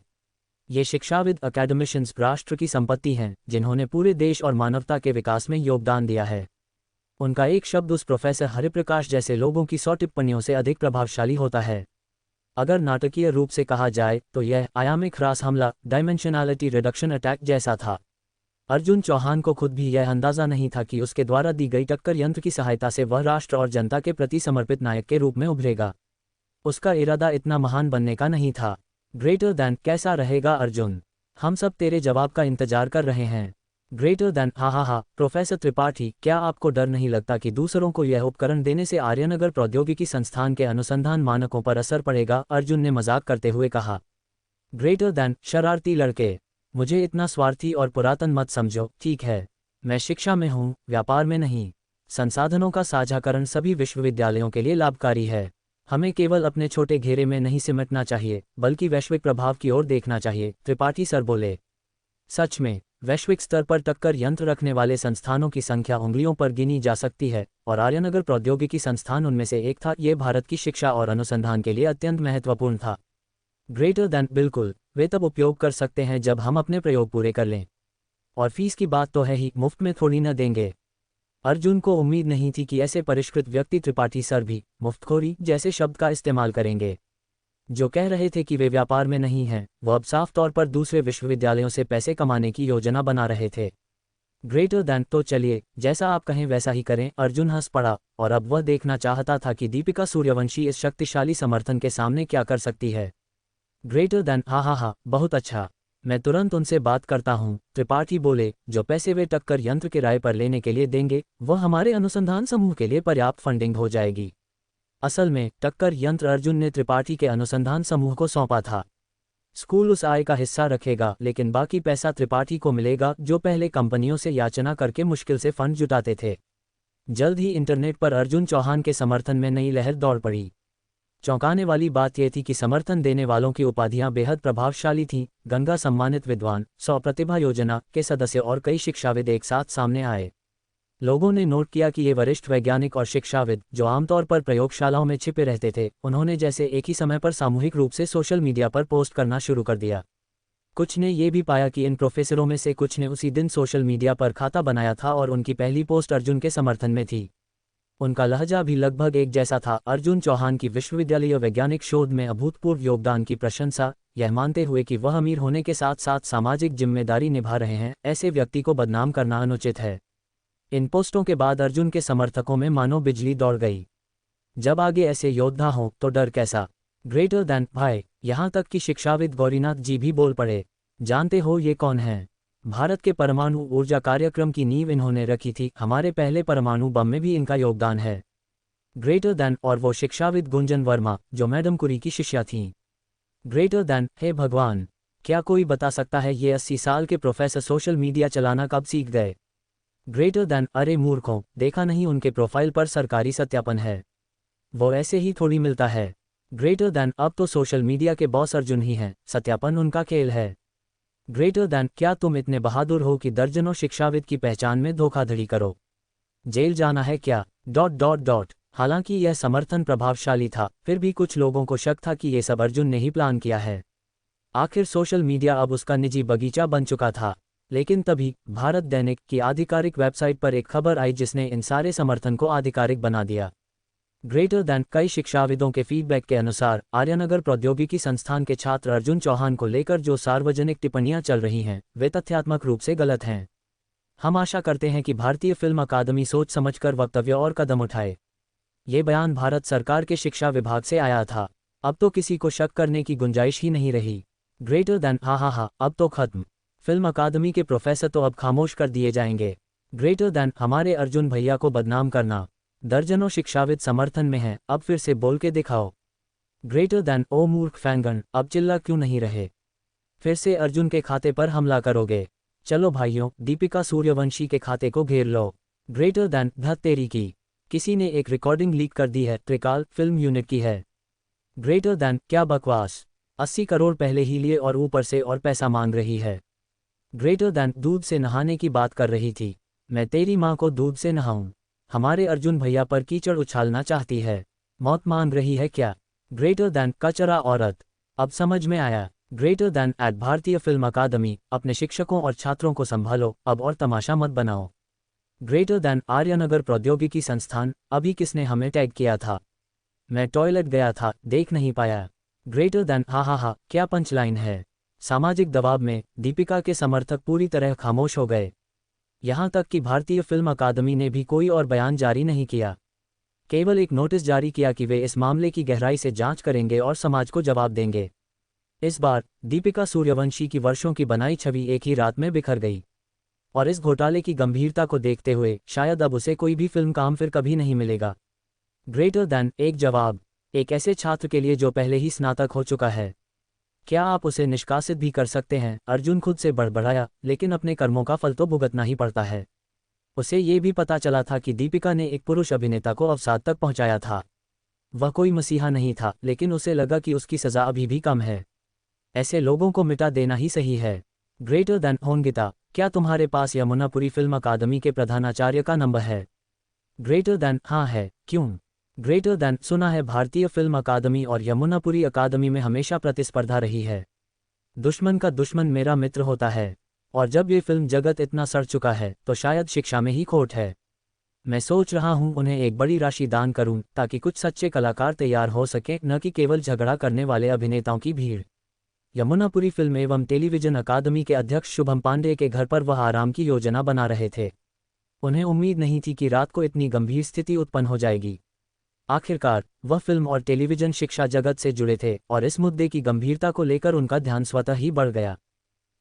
[SPEAKER 1] ये शिक्षाविद अकेडमिशियंस राष्ट्र की संपत्ति हैं जिन्होंने पूरे देश और मानवता के विकास में योगदान दिया है। उनका एक शब्द उस प्रोफेसर हरिप्रकाश जैसे लोगों की 100 टिप्पणियों से अधिक प्रभावशाली होता है। अगर नाटकीय रूप से कहा जाए तो यह आयामिक ह्रास हमला, डायमेंशनैलिटी रिडक्शन अटैक जैसा था। अर्जुन चौहान को खुद भी यह अंदाजा नहीं था कि उसके द्वारा दी गई टक्कर यंत्र की सहायता से वह राष्ट्र और जनता के प्रति समर्पित नायक के रूप में उभरेगा। उसका इरादा इतना महान बनने का नहीं था। ग्रेटर दैन कैसा रहेगा अर्जुन? हम सब तेरे जवाब का इंतजार कर रहे हैं। ग्रेटर दैन हा, प्रोफेसर त्रिपाठी, क्या आपको डर नहीं लगता कि दूसरों को यह उपकरण देने से आर्यनगर प्रौद्योगिकी संस्थान के अनुसंधान मानकों पर असर पड़ेगा? अर्जुन ने मजाक करते हुए कहा। ग्रेटर दैन शरारती लड़के, मुझे इतना स्वार्थी और पुरातन मत समझो। ठीक है, मैं शिक्षा में हूँ, व्यापार में नहीं। संसाधनों का साझाकरण सभी विश्वविद्यालयों के लिए लाभकारी है। हमें केवल अपने छोटे घेरे में नहीं सिमटना चाहिए बल्कि वैश्विक प्रभाव की ओर देखना चाहिए, त्रिपाठी सर बोले। सच में, वैश्विक स्तर पर टक्कर यंत्र रखने वाले संस्थानों की संख्या उंगलियों पर गिनी जा सकती है और आर्यनगर प्रौद्योगिकी संस्थान उनमें से एक था। ये भारत की शिक्षा और अनुसंधान के लिए अत्यंत महत्वपूर्ण था। ग्रेटर दैन बिल्कुल, वे तब उपयोग कर सकते हैं जब हम अपने प्रयोग पूरे कर लें। और फीस की बात तो है ही, मुफ्त में थोड़ी न देंगे। अर्जुन को उम्मीद नहीं थी कि ऐसे परिष्कृत व्यक्ति त्रिपाठी सर भी मुफ्तखोरी जैसे शब्द का इस्तेमाल करेंगे। जो कह रहे थे कि वे व्यापार में नहीं हैं, वो अब साफ तौर पर दूसरे विश्वविद्यालयों से पैसे कमाने की योजना बना रहे थे। ग्रेटर दैन, तो चलिए जैसा आप कहें वैसा ही करें। अर्जुन हंस पड़ा और अब वह देखना चाहता था कि दीपिका सूर्यवंशी इस शक्तिशाली समर्थन के सामने क्या कर सकती है। ग्रेटर दैन, हा, बहुत अच्छा, मैं तुरंत उनसे बात करता हूँ। त्रिपाठी बोले, जो पैसे वे टक्कर यंत्र किराए पर लेने के लिए देंगे वह हमारे अनुसंधान समूह के लिए पर्याप्त फंडिंग हो जाएगी। असल में टक्कर यंत्र अर्जुन ने त्रिपाठी के अनुसंधान समूह को सौंपा था। स्कूल उस आय का हिस्सा रखेगा, लेकिन बाकी पैसा त्रिपाठी को मिलेगा, जो पहले कंपनियों से याचना करके मुश्किल से फंड जुटाते थे। जल्द ही इंटरनेट पर अर्जुन चौहान के समर्थन में नई लहर दौड़ पड़ी। चौंकाने वाली बात यह थी कि समर्थन देने वालों की उपाधियां बेहद प्रभावशाली थीं। गंगा सम्मानित विद्वान, 100 प्रतिभा योजना के सदस्य और कई शिक्षाविद एक साथ सामने आए। लोगों ने नोट किया कि ये वरिष्ठ वैज्ञानिक और शिक्षाविद, जो आमतौर पर प्रयोगशालाओं में छिपे रहते थे, उन्होंने जैसे एक ही समय पर सामूहिक रूप से सोशल मीडिया पर पोस्ट करना शुरू कर दिया। कुछ ने ये भी पाया कि इन प्रोफेसरों में से कुछ ने उसी दिन सोशल मीडिया पर खाता बनाया था और उनकी पहली पोस्ट अर्जुन के समर्थन में थी। उनका लहजा भी लगभग एक जैसा था। अर्जुन चौहान की विश्वविद्यालय वैज्ञानिक शोध में अभूतपूर्व योगदान की प्रशंसा, यह मानते हुए कि वह अमीर होने के साथ साथ सामाजिक जिम्मेदारी निभा रहे हैं। ऐसे व्यक्ति को बदनाम करना अनुचित है। इन पोस्टों के बाद अर्जुन के समर्थकों में मानो बिजली दौड़ गई। जब आगे ऐसे योद्धा हों तो डर कैसा। ग्रेटर दैन भाई, यहाँ तक कि शिक्षाविद गौरीनाथ जी भी बोल पड़े। जानते हो ये कौन हैं? भारत के परमाणु ऊर्जा कार्यक्रम की नींव इन्होंने रखी थी। हमारे पहले परमाणु बम में भी इनका योगदान है। ग्रेटर दैन, और वो शिक्षाविद गुंजन वर्मा, जो मैडम कुरी की शिष्या थीं। ग्रेटर दैन, हे भगवान, क्या कोई बता सकता है ये 80 साल के प्रोफेसर सोशल मीडिया चलाना कब सीख गए? ग्रेटर दैन, अरे मूर्खों, देखा नहीं उनके प्रोफाइल पर सरकारी सत्यापन है। वो ऐसे ही थोड़ी मिलता है। ग्रेटर दैन, अब तो सोशल मीडिया के बॉस अर्जुन ही हैं, सत्यापन उनका खेल है। ग्रेटर दैन, क्या तुम इतने बहादुर हो कि दर्जनों शिक्षाविद की पहचान में धोखाधड़ी करो? जेल जाना है क्या? ... हालांकि यह समर्थन प्रभावशाली था, फिर भी कुछ लोगों को शक था कि ये सब अर्जुन ने ही प्लान किया है। आखिर सोशल मीडिया अब उसका निजी बगीचा बन चुका था। लेकिन तभी भारत दैनिक की आधिकारिक वेबसाइट पर एक खबर आई जिसने इन सारे समर्थन को आधिकारिक बना दिया। ग्रेटर दैन, कई शिक्षाविदों के फीडबैक के अनुसार आर्यनगर प्रौद्योगिकी संस्थान के छात्र अर्जुन चौहान को लेकर जो सार्वजनिक टिप्पणियां चल रही हैं वे तथ्यात्मक रूप से गलत हैं। हम आशा करते हैं कि भारतीय फिल्म अकादमी सोच समझकर वक्तव्य और कदम उठाए। ये बयान भारत सरकार के शिक्षा विभाग से आया था। अब तो किसी को शक करने की गुंजाइश ही नहीं रही। ग्रेटर दैन, हा, अब तो खत्म। फिल्म अकादमी के प्रोफेसर तो अब खामोश कर दिए जाएंगे। ग्रेटर दैन, हमारे अर्जुन भैया को बदनाम करना। दर्जनों शिक्षाविद समर्थन में हैं, अब फिर से बोल के दिखाओ। ग्रेटर दैन, ओ मूर्ख फैनगण, अब चिल्ला क्यों नहीं रहे? फिर से अर्जुन के खाते पर हमला करोगे? चलो भाइयों, दीपिका सूर्यवंशी के खाते को घेर लो। ग्रेटर दैन, धत तेरी की, किसी ने एक रिकॉर्डिंग लीक कर दी है, त्रिकाल फिल्म यूनिट की है। ग्रेटर दैन, क्या बकवास, 80 करोड़ पहले ही लिए और ऊपर से और पैसा मांग रही है। ग्रेटर दैन, दूध से नहाने की बात कर रही थी। मैं तेरी माँ को दूध से नहाऊं? हमारे अर्जुन भैया पर कीचड़ उछालना चाहती है। मौत मांग रही है क्या? ग्रेटर दैन, कचरा औरत, अब समझ में आया। ग्रेटर दैन एट भारतीय फिल्म अकादमी, अपने शिक्षकों और छात्रों को संभालो, अब और तमाशा मत बनाओ। ग्रेटर दैन, आर्यनगर प्रौद्योगिकी संस्थान, अभी किसने हमें टैग किया था? मैं टॉयलेट गया था, देख नहीं पाया। ग्रेटर दैन, हा, क्या पंचलाइन है। सामाजिक दबाव में दीपिका के समर्थक पूरी तरह खामोश हो गए। यहां तक कि भारतीय फिल्म अकादमी ने भी कोई और बयान जारी नहीं किया, केवल एक नोटिस जारी किया कि वे इस मामले की गहराई से जांच करेंगे और समाज को जवाब देंगे। इस बार दीपिका सूर्यवंशी की वर्षों की बनाई छवि एक ही रात में बिखर गई, और इस घोटाले की गंभीरता को देखते हुए शायद अब उसे कोई भी फिल्म काम फिर कभी नहीं मिलेगा। ग्रेटर दैन, एक जवाब, एक ऐसे छात्र के लिए जो पहले ही स्नातक हो चुका है। क्या आप उसे निष्कासित भी कर सकते हैं? अर्जुन खुद से बड़बड़ाया, लेकिन अपने कर्मों का फल तो भुगतना ही पड़ता है। उसे ये भी पता चला था कि दीपिका ने एक पुरुष अभिनेता को अवसाद तक पहुंचाया था। वह कोई मसीहा नहीं था, लेकिन उसे लगा कि उसकी सजा अभी भी कम है। ऐसे लोगों को मिटा देना ही सही है। ग्रेटर दैन, होंगिता, क्या तुम्हारे पास यमुनापुरी फिल्म अकादमी के प्रधानाचार्य का नंबर है? ग्रेटर दैन, हाँ है, क्यों? ग्रेटर दैन, सुना है भारतीय फिल्म अकादमी और यमुनापुरी अकादमी में हमेशा प्रतिस्पर्धा रही है। दुश्मन का दुश्मन मेरा मित्र होता है, और जब ये फिल्म जगत इतना सड़ चुका है तो शायद शिक्षा में ही खोट है। मैं सोच रहा हूँ उन्हें एक बड़ी राशि दान करूँ ताकि कुछ सच्चे कलाकार तैयार हो सके, न कि केवल झगड़ा करने वाले अभिनेताओं की भीड़। यमुनापुरी फिल्म एवं टेलीविजन अकादमी के अध्यक्ष शुभम पांडे के घर पर वह आराम की योजना बना रहे थे। उन्हें उम्मीद नहीं थी कि रात को इतनी गंभीर स्थिति उत्पन्न हो जाएगी। आखिरकार वह फिल्म और टेलीविजन शिक्षा जगत से जुड़े थे और इस मुद्दे की गंभीरता को लेकर उनका ध्यान स्वतः ही बढ़ गया।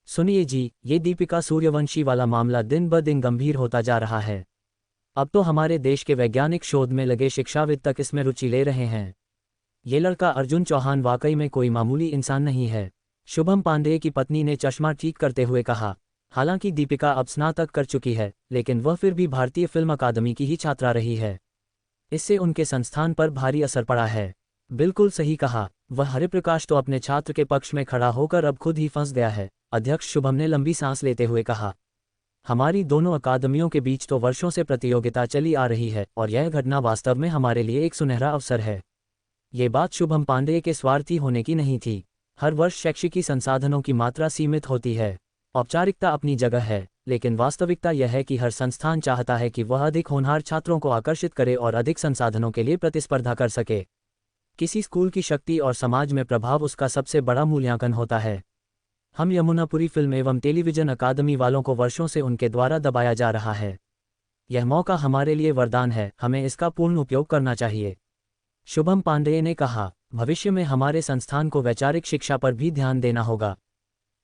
[SPEAKER 1] सुनिए जी, ये दीपिका सूर्यवंशी वाला मामला दिन ब दिन गंभीर होता जा रहा है। अब तो हमारे देश के वैज्ञानिक शोध में लगे शिक्षाविद तक इसमें रुचि ले रहे हैं। ये लड़का अर्जुन चौहान वाकई में कोई मामूली इंसान नहीं है, शुभम पांडे की पत्नी ने चश्मा ठीक करते हुए कहा। हालांकि दीपिका अब स्नातक कर चुकी है, लेकिन वह फिर भी भारतीय फिल्म अकादमी की ही छात्रा रही है। इससे उनके संस्थान पर भारी असर पड़ा है। बिल्कुल सही कहा, वह हरिप्रकाश तो अपने छात्र के पक्ष में खड़ा होकर अब खुद ही फंस गया है, अध्यक्ष शुभम ने लंबी सांस लेते हुए कहा। हमारी दोनों अकादमियों के बीच तो वर्षों से प्रतियोगिता चली आ रही है और यह घटना वास्तव में हमारे लिए एक सुनहरा अवसर है। ये बात शुभम पांडे के स्वार्थी होने की नहीं थी। हर वर्ष शैक्षिकी संसाधनों की मात्रा सीमित होती है। औपचारिकता अपनी जगह है, लेकिन वास्तविकता यह है कि हर संस्थान चाहता है कि वह अधिक होनहार छात्रों को आकर्षित करे और अधिक संसाधनों के लिए प्रतिस्पर्धा कर सके। किसी स्कूल की शक्ति और समाज में प्रभाव उसका सबसे बड़ा मूल्यांकन होता है। हम यमुनापुरी फिल्म एवं टेलीविजन अकादमी वालों को वर्षों से उनके द्वारा दबाया जा रहा है। यह मौका हमारे लिए वरदान है, हमें इसका पूर्ण उपयोग करना चाहिए, शुभम पांडे ने कहा। भविष्य में हमारे संस्थान को वैचारिक शिक्षा पर भी ध्यान देना होगा।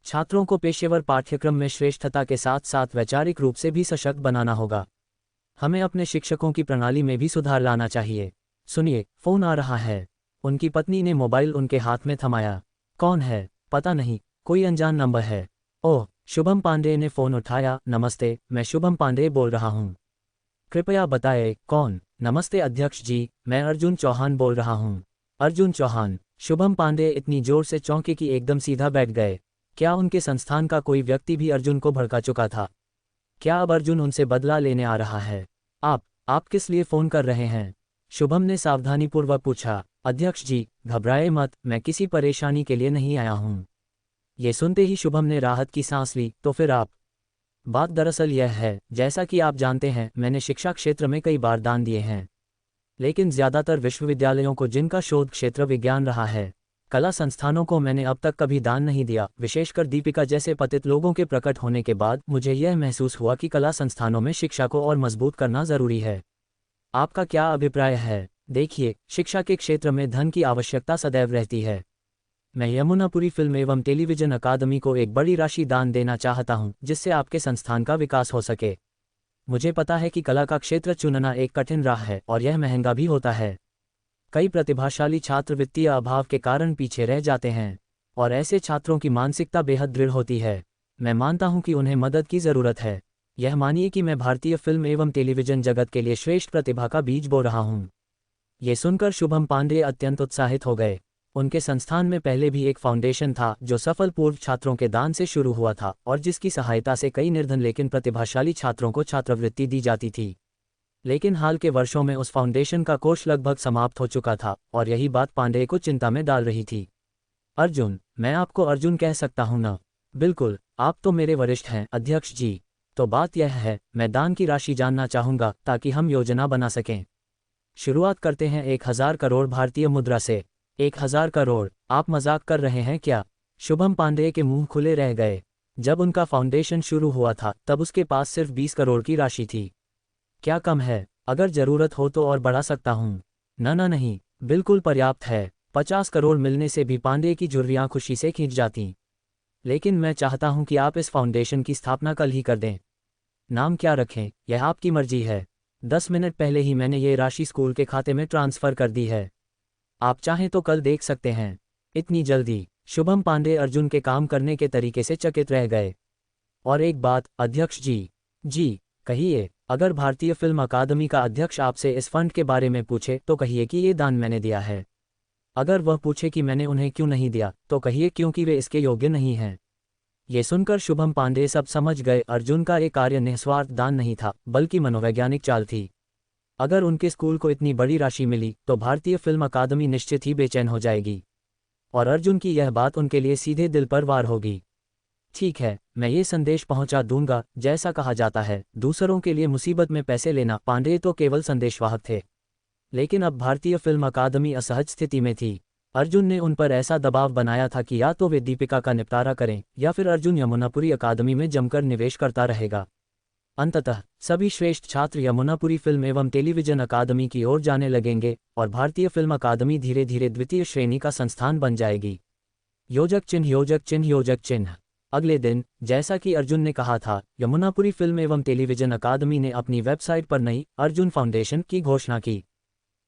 [SPEAKER 1] छात्रों को पेशेवर पाठ्यक्रम में श्रेष्ठता के साथ साथ वैचारिक रूप से भी सशक्त बनाना होगा। हमें अपने शिक्षकों की प्रणाली में भी सुधार लाना चाहिए। सुनिए, फोन आ रहा है। उनकी पत्नी ने मोबाइल उनके हाथ में थमाया। कौन है? पता नहीं, कोई अनजान नंबर है। ओह, शुभम पांडे ने फोन उठाया। नमस्ते, मैं शुभम पांडे बोल रहा हूँ। कृपया बताएं, कौन? नमस्ते अध्यक्ष जी, मैं अर्जुन चौहान बोल रहा हूँ। अर्जुन चौहान? शुभम पांडे इतनी जोर से चौंके कि एकदम सीधा बैठ गए। क्या उनके संस्थान का कोई व्यक्ति भी अर्जुन को भड़का चुका था? क्या अब अर्जुन उनसे बदला लेने आ रहा है? आप किस लिए फोन कर रहे हैं? शुभम ने सावधानीपूर्वक पूछा। अध्यक्ष जी, घबराए मत, मैं किसी परेशानी के लिए नहीं आया हूँ। ये सुनते ही शुभम ने राहत की सांस ली। तो फिर आप? बात दरअसल यह है, जैसा कि आप जानते हैं, मैंने शिक्षा क्षेत्र में कई बार दान दिए हैं, लेकिन ज्यादातर विश्वविद्यालयों को जिनका शोध क्षेत्र विज्ञान रहा है, कला संस्थानों को मैंने अब तक कभी दान नहीं दिया। विशेषकर दीपिका जैसे पतित लोगों के प्रकट होने के बाद मुझे यह महसूस हुआ कि कला संस्थानों में शिक्षा को और मजबूत करना जरूरी है। आपका क्या अभिप्राय है? देखिए, शिक्षा के क्षेत्र में धन की आवश्यकता सदैव रहती है। मैं यमुनापुरी फिल्म एवं टेलीविजन अकादमी को एक बड़ी राशि दान देना चाहता हूं, जिससे आपके संस्थान का विकास हो सके। मुझे पता है कि कला का क्षेत्र चुनना एक कठिन राह है और यह महंगा भी होता है। कई प्रतिभाशाली छात्र वित्तीय अभाव के कारण पीछे रह जाते हैं और ऐसे छात्रों की मानसिकता बेहद दृढ़ होती है। मैं मानता हूं कि उन्हें मदद की ज़रूरत है। यह मानिए कि मैं भारतीय फिल्म एवं टेलीविजन जगत के लिए श्रेष्ठ प्रतिभा का बीज बो रहा हूं। ये सुनकर शुभम पांडे अत्यंत उत्साहित हो गए। उनके संस्थान में पहले भी एक फाउंडेशन था जो सफल पूर्व छात्रों के दान से शुरू हुआ था और जिसकी सहायता से कई निर्धन लेकिन प्रतिभाशाली छात्रों को छात्रवृत्ति दी जाती थी। लेकिन हाल के वर्षों में उस फाउंडेशन का कोष लगभग समाप्त हो चुका था और यही बात पांडे को चिंता में डाल रही थी। अर्जुन? मैं आपको अर्जुन कह सकता हूं ना? बिल्कुल, आप तो मेरे वरिष्ठ हैं अध्यक्ष जी। तो बात यह है, मैं दान की राशि जानना चाहूंगा ताकि हम योजना बना सकें। शुरुआत करते हैं 1000 करोड़ भारतीय मुद्रा से। 1000 करोड़? आप मजाक कर रहे हैं क्या? शुभम पांडे के मुंह खुले रह गए। जब उनका फाउंडेशन शुरू हुआ था तब उसके पास सिर्फ 20 करोड़ की राशि थी। क्या कम है? अगर जरूरत हो तो और बढ़ा सकता हूँ। नहीं, बिल्कुल पर्याप्त है। 50 करोड़ मिलने से भी पांडे की झुर्रियाँ खुशी से खींच जाती। लेकिन मैं चाहता हूँ कि आप इस फाउंडेशन की स्थापना कल ही कर दें। नाम क्या रखें, यह आपकी मर्जी है। 10 मिनट पहले ही मैंने ये राशि स्कूल के खाते में ट्रांसफ़र कर दी है। आप चाहें तो कल देख सकते हैं। इतनी जल्दी? शुभम पांडे अर्जुन के काम करने के तरीके से चकित रह गए। और एक बात अध्यक्ष जी। जी कहिए। अगर भारतीय फिल्म अकादमी का अध्यक्ष आपसे इस फंड के बारे में पूछे तो कहिए कि ये दान मैंने दिया है। अगर वह पूछे कि मैंने उन्हें क्यों नहीं दिया तो कहिए क्योंकि वे इसके योग्य नहीं हैं। ये सुनकर शुभम पांडे सब समझ गए। अर्जुन का ये कार्य निस्वार्थ दान नहीं था, बल्कि मनोवैज्ञानिक चाल थी। अगर उनके स्कूल को इतनी बड़ी राशि मिली तो भारतीय फिल्म अकादमी निश्चित ही बेचैन हो जाएगी और अर्जुन की यह बात उनके लिए सीधे दिल पर वार होगी। ठीक है, मैं ये संदेश पहुंचा दूंगा। जैसा कहा जाता है, दूसरों के लिए मुसीबत में पैसे लेना। पांडे तो केवल संदेशवाहक थे, लेकिन अब भारतीय फिल्म अकादमी असहज स्थिति में थी। अर्जुन ने उन पर ऐसा दबाव बनाया था कि या तो वे दीपिका का निपटारा करें या फिर अर्जुन यमुनापुरी अकादमी में जमकर निवेश करता रहेगा। अंततः सभी श्रेष्ठ छात्र यमुनापुरी फिल्म एवं टेलीविजन अकादमी की ओर जाने लगेंगे और भारतीय फिल्म अकादमी धीरे धीरे द्वितीय श्रेणी का संस्थान बन जाएगी। योजक चिन्ह योजक चिन्ह योजक चिन्ह। अगले दिन, जैसा कि अर्जुन ने कहा था, यमुनापुरी फिल्म एवं टेलीविजन अकादमी ने अपनी वेबसाइट पर नई अर्जुन फाउंडेशन की घोषणा की।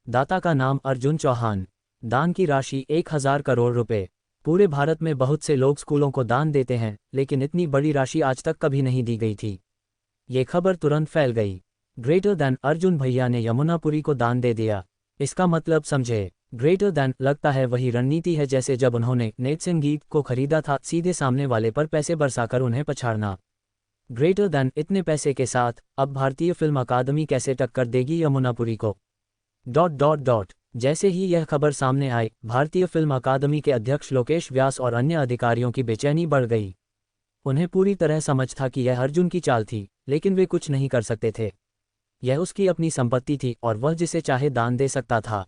[SPEAKER 1] दाता का नाम अर्जुन चौहान। दान की राशि 1000 करोड़ रुपए। पूरे भारत में बहुत से लोग स्कूलों को दान देते हैं, लेकिन इतनी बड़ी राशि आज तक कभी नहीं दी गई थी। ये खबर तुरंत फैल गई। ग्रेटर दैन अर्जुन भैया ने यमुनापुरी को दान दे दिया। इसका मतलब समझे। ग्रेटर दैन लगता है वही रणनीति है जैसे जब उन्होंने नेट संगीत को खरीदा था, सीधे सामने वाले पर पैसे बरसाकर उन्हें पछाड़ना। ग्रेटर दैन इतने पैसे के साथ अब भारतीय फिल्म अकादमी कैसे टक्कर देगी यमुनापुरी को। ... जैसे ही यह खबर सामने आई, भारतीय फिल्म अकादमी के अध्यक्ष लोकेश व्यास और अन्य अधिकारियों की बेचैनी बढ़ गई। उन्हें पूरी तरह समझ था कि यह अर्जुन की चाल थी, लेकिन वे कुछ नहीं कर सकते थे। यह उसकी अपनी संपत्ति थी और वह जिसे चाहे दान दे सकता था।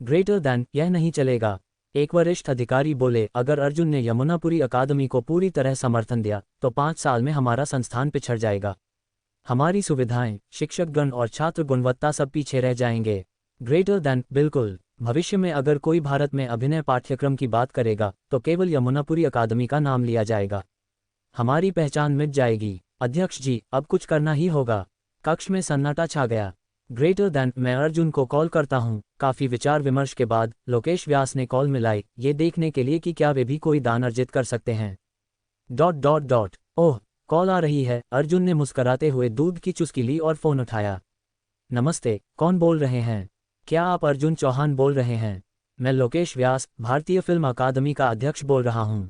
[SPEAKER 1] ग्रेटर दैन यह नहीं चलेगा। एक वरिष्ठ अधिकारी बोले, अगर अर्जुन ने यमुनापुरी अकादमी को पूरी तरह समर्थन दिया तो 5 साल में हमारा संस्थान पिछड़ जाएगा। हमारी सुविधाएं, शिक्षकगण और छात्र गुणवत्ता सब पीछे रह जाएंगे। ग्रेटर दैन बिल्कुल। भविष्य में अगर कोई भारत में अभिनय पाठ्यक्रम की बात करेगा तो केवल यमुनापुरी अकादमी का नाम लिया जाएगा। हमारी पहचान मिट जाएगी। अध्यक्ष जी, अब कुछ करना ही होगा। कक्ष में सन्नाटा छा गया। ग्रेटर दैन मैं अर्जुन को कॉल करता हूँ। काफी विचार विमर्श के बाद लोकेश व्यास ने कॉल मिलाई, ये देखने के लिए कि क्या वे भी कोई दान अर्जित कर सकते हैं। ... ओह, कॉल आ रही है। अर्जुन ने मुस्कराते हुए दूध की चुस्की ली और फोन उठाया। नमस्ते, कौन बोल रहे हैं? क्या आप अर्जुन चौहान बोल रहे हैं? मैं लोकेश व्यास, भारतीय फिल्म अकादमी का अध्यक्ष बोल रहा हूँ।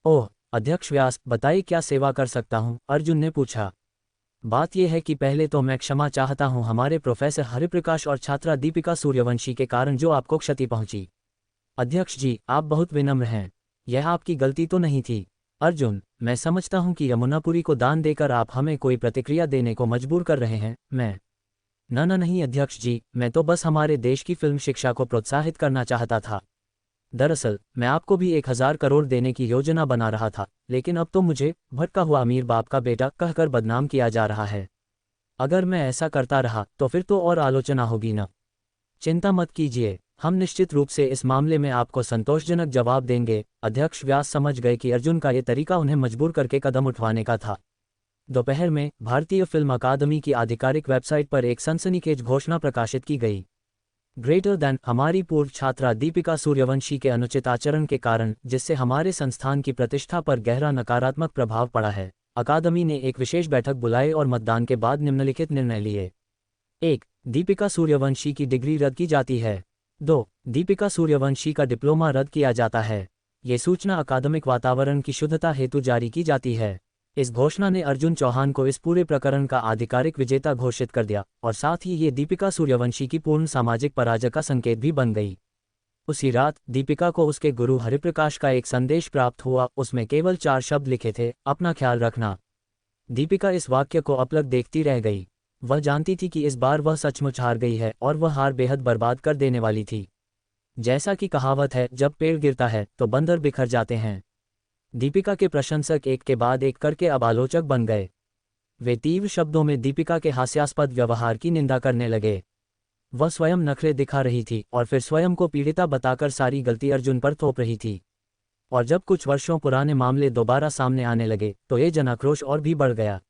[SPEAKER 1] ओह, अध्यक्ष व्यास, बताइए क्या सेवा कर सकता हूँ? अर्जुन ने पूछा। बात यह है कि पहले तो मैं क्षमा चाहता हूँ हमारे प्रोफेसर हरिप्रकाश और छात्रा दीपिका सूर्यवंशी के कारण जो आपको क्षति पहुंची। अध्यक्ष जी, आप बहुत विनम्र हैं। यह आपकी गलती तो नहीं थी। अर्जुन, मैं समझता हूँ कि यमुनापुरी को दान देकर आप हमें कोई प्रतिक्रिया देने को मजबूर कर रहे हैं। मैं नहीं अध्यक्ष जी, मैं तो बस हमारे देश की फिल्म शिक्षा को प्रोत्साहित करना चाहता था। दरअसल मैं आपको भी 1000 करोड़ देने की योजना बना रहा था, लेकिन अब तो मुझे भटका हुआ अमीर बाप का बेटा कहकर बदनाम किया जा रहा है। अगर मैं ऐसा करता रहा तो फिर तो और आलोचना होगी न। चिंता मत कीजिए, हम निश्चित रूप से इस मामले में आपको संतोषजनक जवाब देंगे। अध्यक्ष व्यास समझ गए कि अर्जुन का ये तरीका उन्हें मजबूर करके कदम उठवाने का था। दोपहर में भारतीय फिल्म अकादमी की आधिकारिक वेबसाइट पर एक सनसनीखेज घोषणा प्रकाशित की गई। ग्रेटर दैन हमारी पूर्व छात्रा दीपिका सूर्यवंशी के अनुचित आचरण के कारण, जिससे हमारे संस्थान की प्रतिष्ठा पर गहरा नकारात्मक प्रभाव पड़ा है, अकादमी ने एक विशेष बैठक बुलाई और मतदान के बाद निम्नलिखित निर्णय लिए। 1. दीपिका सूर्यवंशी की डिग्री रद्द की जाती है। 2. दीपिका सूर्यवंशी का डिप्लोमा रद्द किया जाता है। ये सूचना अकादमिक वातावरण की शुद्धता हेतु जारी की जाती है। इस घोषणा ने अर्जुन चौहान को इस पूरे प्रकरण का आधिकारिक विजेता घोषित कर दिया और साथ ही ये दीपिका सूर्यवंशी की पूर्ण सामाजिक पराजय का संकेत भी बन गई। उसी रात दीपिका को उसके गुरु हरिप्रकाश का एक संदेश प्राप्त हुआ। उसमें केवल 4 शब्द लिखे थे, अपना ख्याल रखना। दीपिका इस वाक्य को अपलक देखती रह गई। वह जानती थी कि इस बार वह सचमुच हार गई है और वह हार बेहद बर्बाद कर देने वाली थी। जैसा कि कहावत है, जब पेड़ गिरता है तो बंदर बिखर जाते हैं। दीपिका के प्रशंसक एक के बाद एक करके अब आलोचक बन गए। वे तीव्र शब्दों में दीपिका के हास्यास्पद व्यवहार की निंदा करने लगे। वह स्वयं नखरे दिखा रही थी और फिर स्वयं को पीड़िता बताकर सारी गलती अर्जुन पर थोप रही थी। और जब कुछ वर्षों पुराने मामले दोबारा सामने आने लगे तो ये जनाक्रोश और भी बढ़ गया।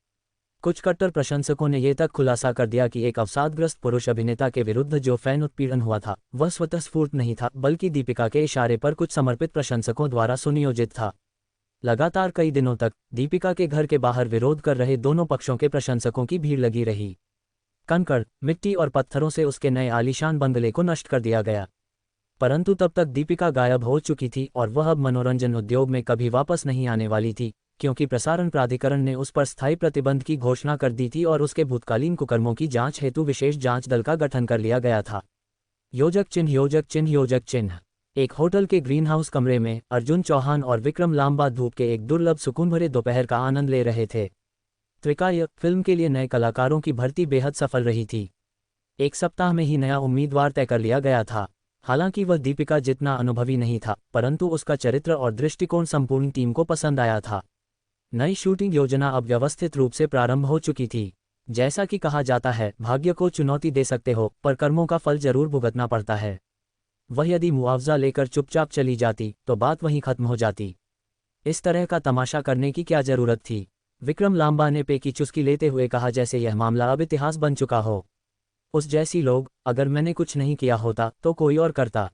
[SPEAKER 1] कुछ कट्टर प्रशंसकों ने यह तक खुलासा कर दिया कि एक अवसादग्रस्त पुरुष अभिनेता के विरुद्ध जो फैन उत्पीड़न हुआ था वह स्वतःस्फूर्त नहीं था, बल्कि दीपिका के इशारे पर कुछ समर्पित प्रशंसकों द्वारा सुनियोजित था। लगातार कई दिनों तक दीपिका के घर के बाहर विरोध कर रहे दोनों पक्षों के प्रशंसकों की भीड़ लगी रही। कंकड़, मिट्टी और पत्थरों से उसके नए आलीशान बंगले को नष्ट कर दिया गया। परंतु तब तक दीपिका गायब हो चुकी थी और वह अब मनोरंजन उद्योग में कभी वापस नहीं आने वाली थी, क्योंकि प्रसारण प्राधिकरण ने उस पर स्थायी प्रतिबंध की घोषणा कर दी थी और उसके भूतकालीन कुकर्मों की जांच हेतु विशेष जांच दल का गठन कर लिया गया था। योजक चिन्ह योजक चिन्ह योजक चिन्ह। एक होटल के ग्रीनहाउस कमरे में अर्जुन चौहान और विक्रम लांबा धूप के एक दुर्लभ सुकून भरे दोपहर का आनंद ले रहे थे। त्रिकाय फिल्म के लिए नए कलाकारों की भर्ती बेहद सफल रही थी। एक सप्ताह में ही नया उम्मीदवार तय कर लिया गया था। हालांकि वह दीपिका जितना अनुभवी नहीं था, परंतु उसका चरित्र और दृष्टिकोण संपूर्ण टीम को पसंद आया था। नई शूटिंग योजना अब व्यवस्थित रूप से प्रारंभ हो चुकी थी। जैसा कि कहा जाता है, भाग्य को चुनौती दे सकते हो, पर कर्मों का फल जरूर भुगतना पड़ता है। वह यदि मुआवजा लेकर चुपचाप चली जाती तो बात वहीं खत्म हो जाती। इस तरह का तमाशा करने की क्या जरूरत थी? विक्रम लांबा ने पे की चुस्की लेते हुए कहा, जैसे यह मामला अब इतिहास बन चुका हो। उस जैसी लोग, अगर मैंने कुछ नहीं किया होता तो कोई और करता।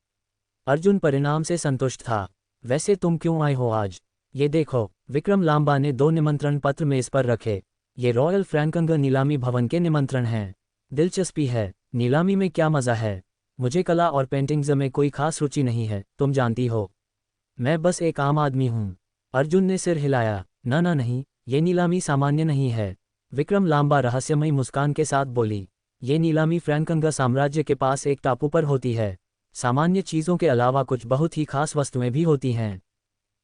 [SPEAKER 1] अर्जुन परिणाम से संतुष्ट था। वैसे तुम क्यों आए हो आज? ये देखो। विक्रम लांबा ने 2 निमंत्रण पत्र मेज पर रखे। ये रॉयल फ्रैंकंगर नीलामी भवन के निमंत्रण हैं। दिलचस्पी है। नीलामी में क्या मजा है? मुझे कला और पेंटिंग्स में कोई खास रुचि नहीं है, तुम जानती हो। मैं बस एक आम आदमी हूँ। अर्जुन ने सिर हिलाया। ना नहीं, ये नीलामी सामान्य नहीं है। विक्रम लांबा रहस्यमयी मुस्कान के साथ बोली। ये नीलामी फ्रैंकंगर साम्राज्य के पास एक टापू पर होती है। सामान्य चीज़ों के अलावा कुछ बहुत ही खास वस्तुएं भी होती हैं।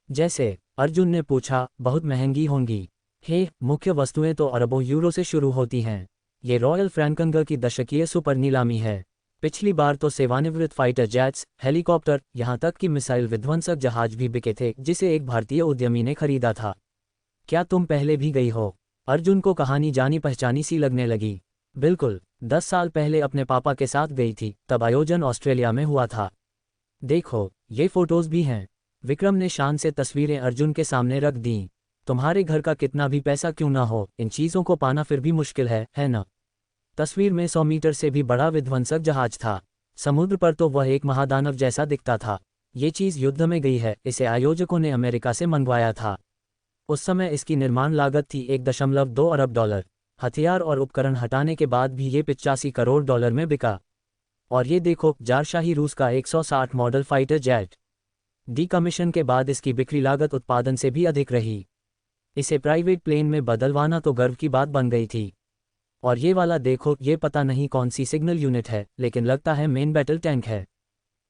[SPEAKER 1] जैसे? अर्जुन ने पूछा। बहुत महंगी होंगी। हे, मुख्य वस्तुएं तो अरबों यूरो से शुरू होती हैं। ये रॉयल फ्रैंकंगर की दशकीय सुपर नीलामी है। पिछली बार तो सेवानिवृत्त फाइटर जेट्स, हेलीकॉप्टर, यहाँ तक कि मिसाइल विध्वंसक जहाज भी बिके थे, जिसे एक भारतीय उद्यमी ने खरीदा था। क्या तुम पहले भी गई हो? अर्जुन को कहानी जानी पहचानी सी लगने लगी। बिल्कुल, 10 साल पहले अपने पापा के साथ गई थी, तब आयोजन ऑस्ट्रेलिया में हुआ था। देखो, ये फोटोज भी हैं। विक्रम ने शान से तस्वीरें अर्जुन के सामने रख दीं। तुम्हारे घर का कितना भी पैसा क्यों ना हो, इन चीज़ों को पाना फिर भी मुश्किल है ना? तस्वीर में 100 मीटर से भी बड़ा विध्वंसक जहाज था। समुद्र पर तो वह एक महादानव जैसा दिखता था। ये चीज़ युद्ध में गई है। इसे आयोजकों ने अमेरिका से मंगवाया था। उस समय इसकी निर्माण लागत थी $1.2 अरब। हथियार और उपकरण हटाने के बाद भी ये $85 करोड़ में बिका। और ये देखो, जारशाही रूस का 160 मॉडल फाइटर जेट। डीकमीशन के बाद इसकी बिक्री लागत उत्पादन से भी अधिक रही। इसे प्राइवेट प्लेन में बदलवाना तो गर्व की बात बन गई थी। और ये वाला देखो, ये पता नहीं कौन सी सिग्नल यूनिट है, लेकिन लगता है मेन बैटल टैंक है।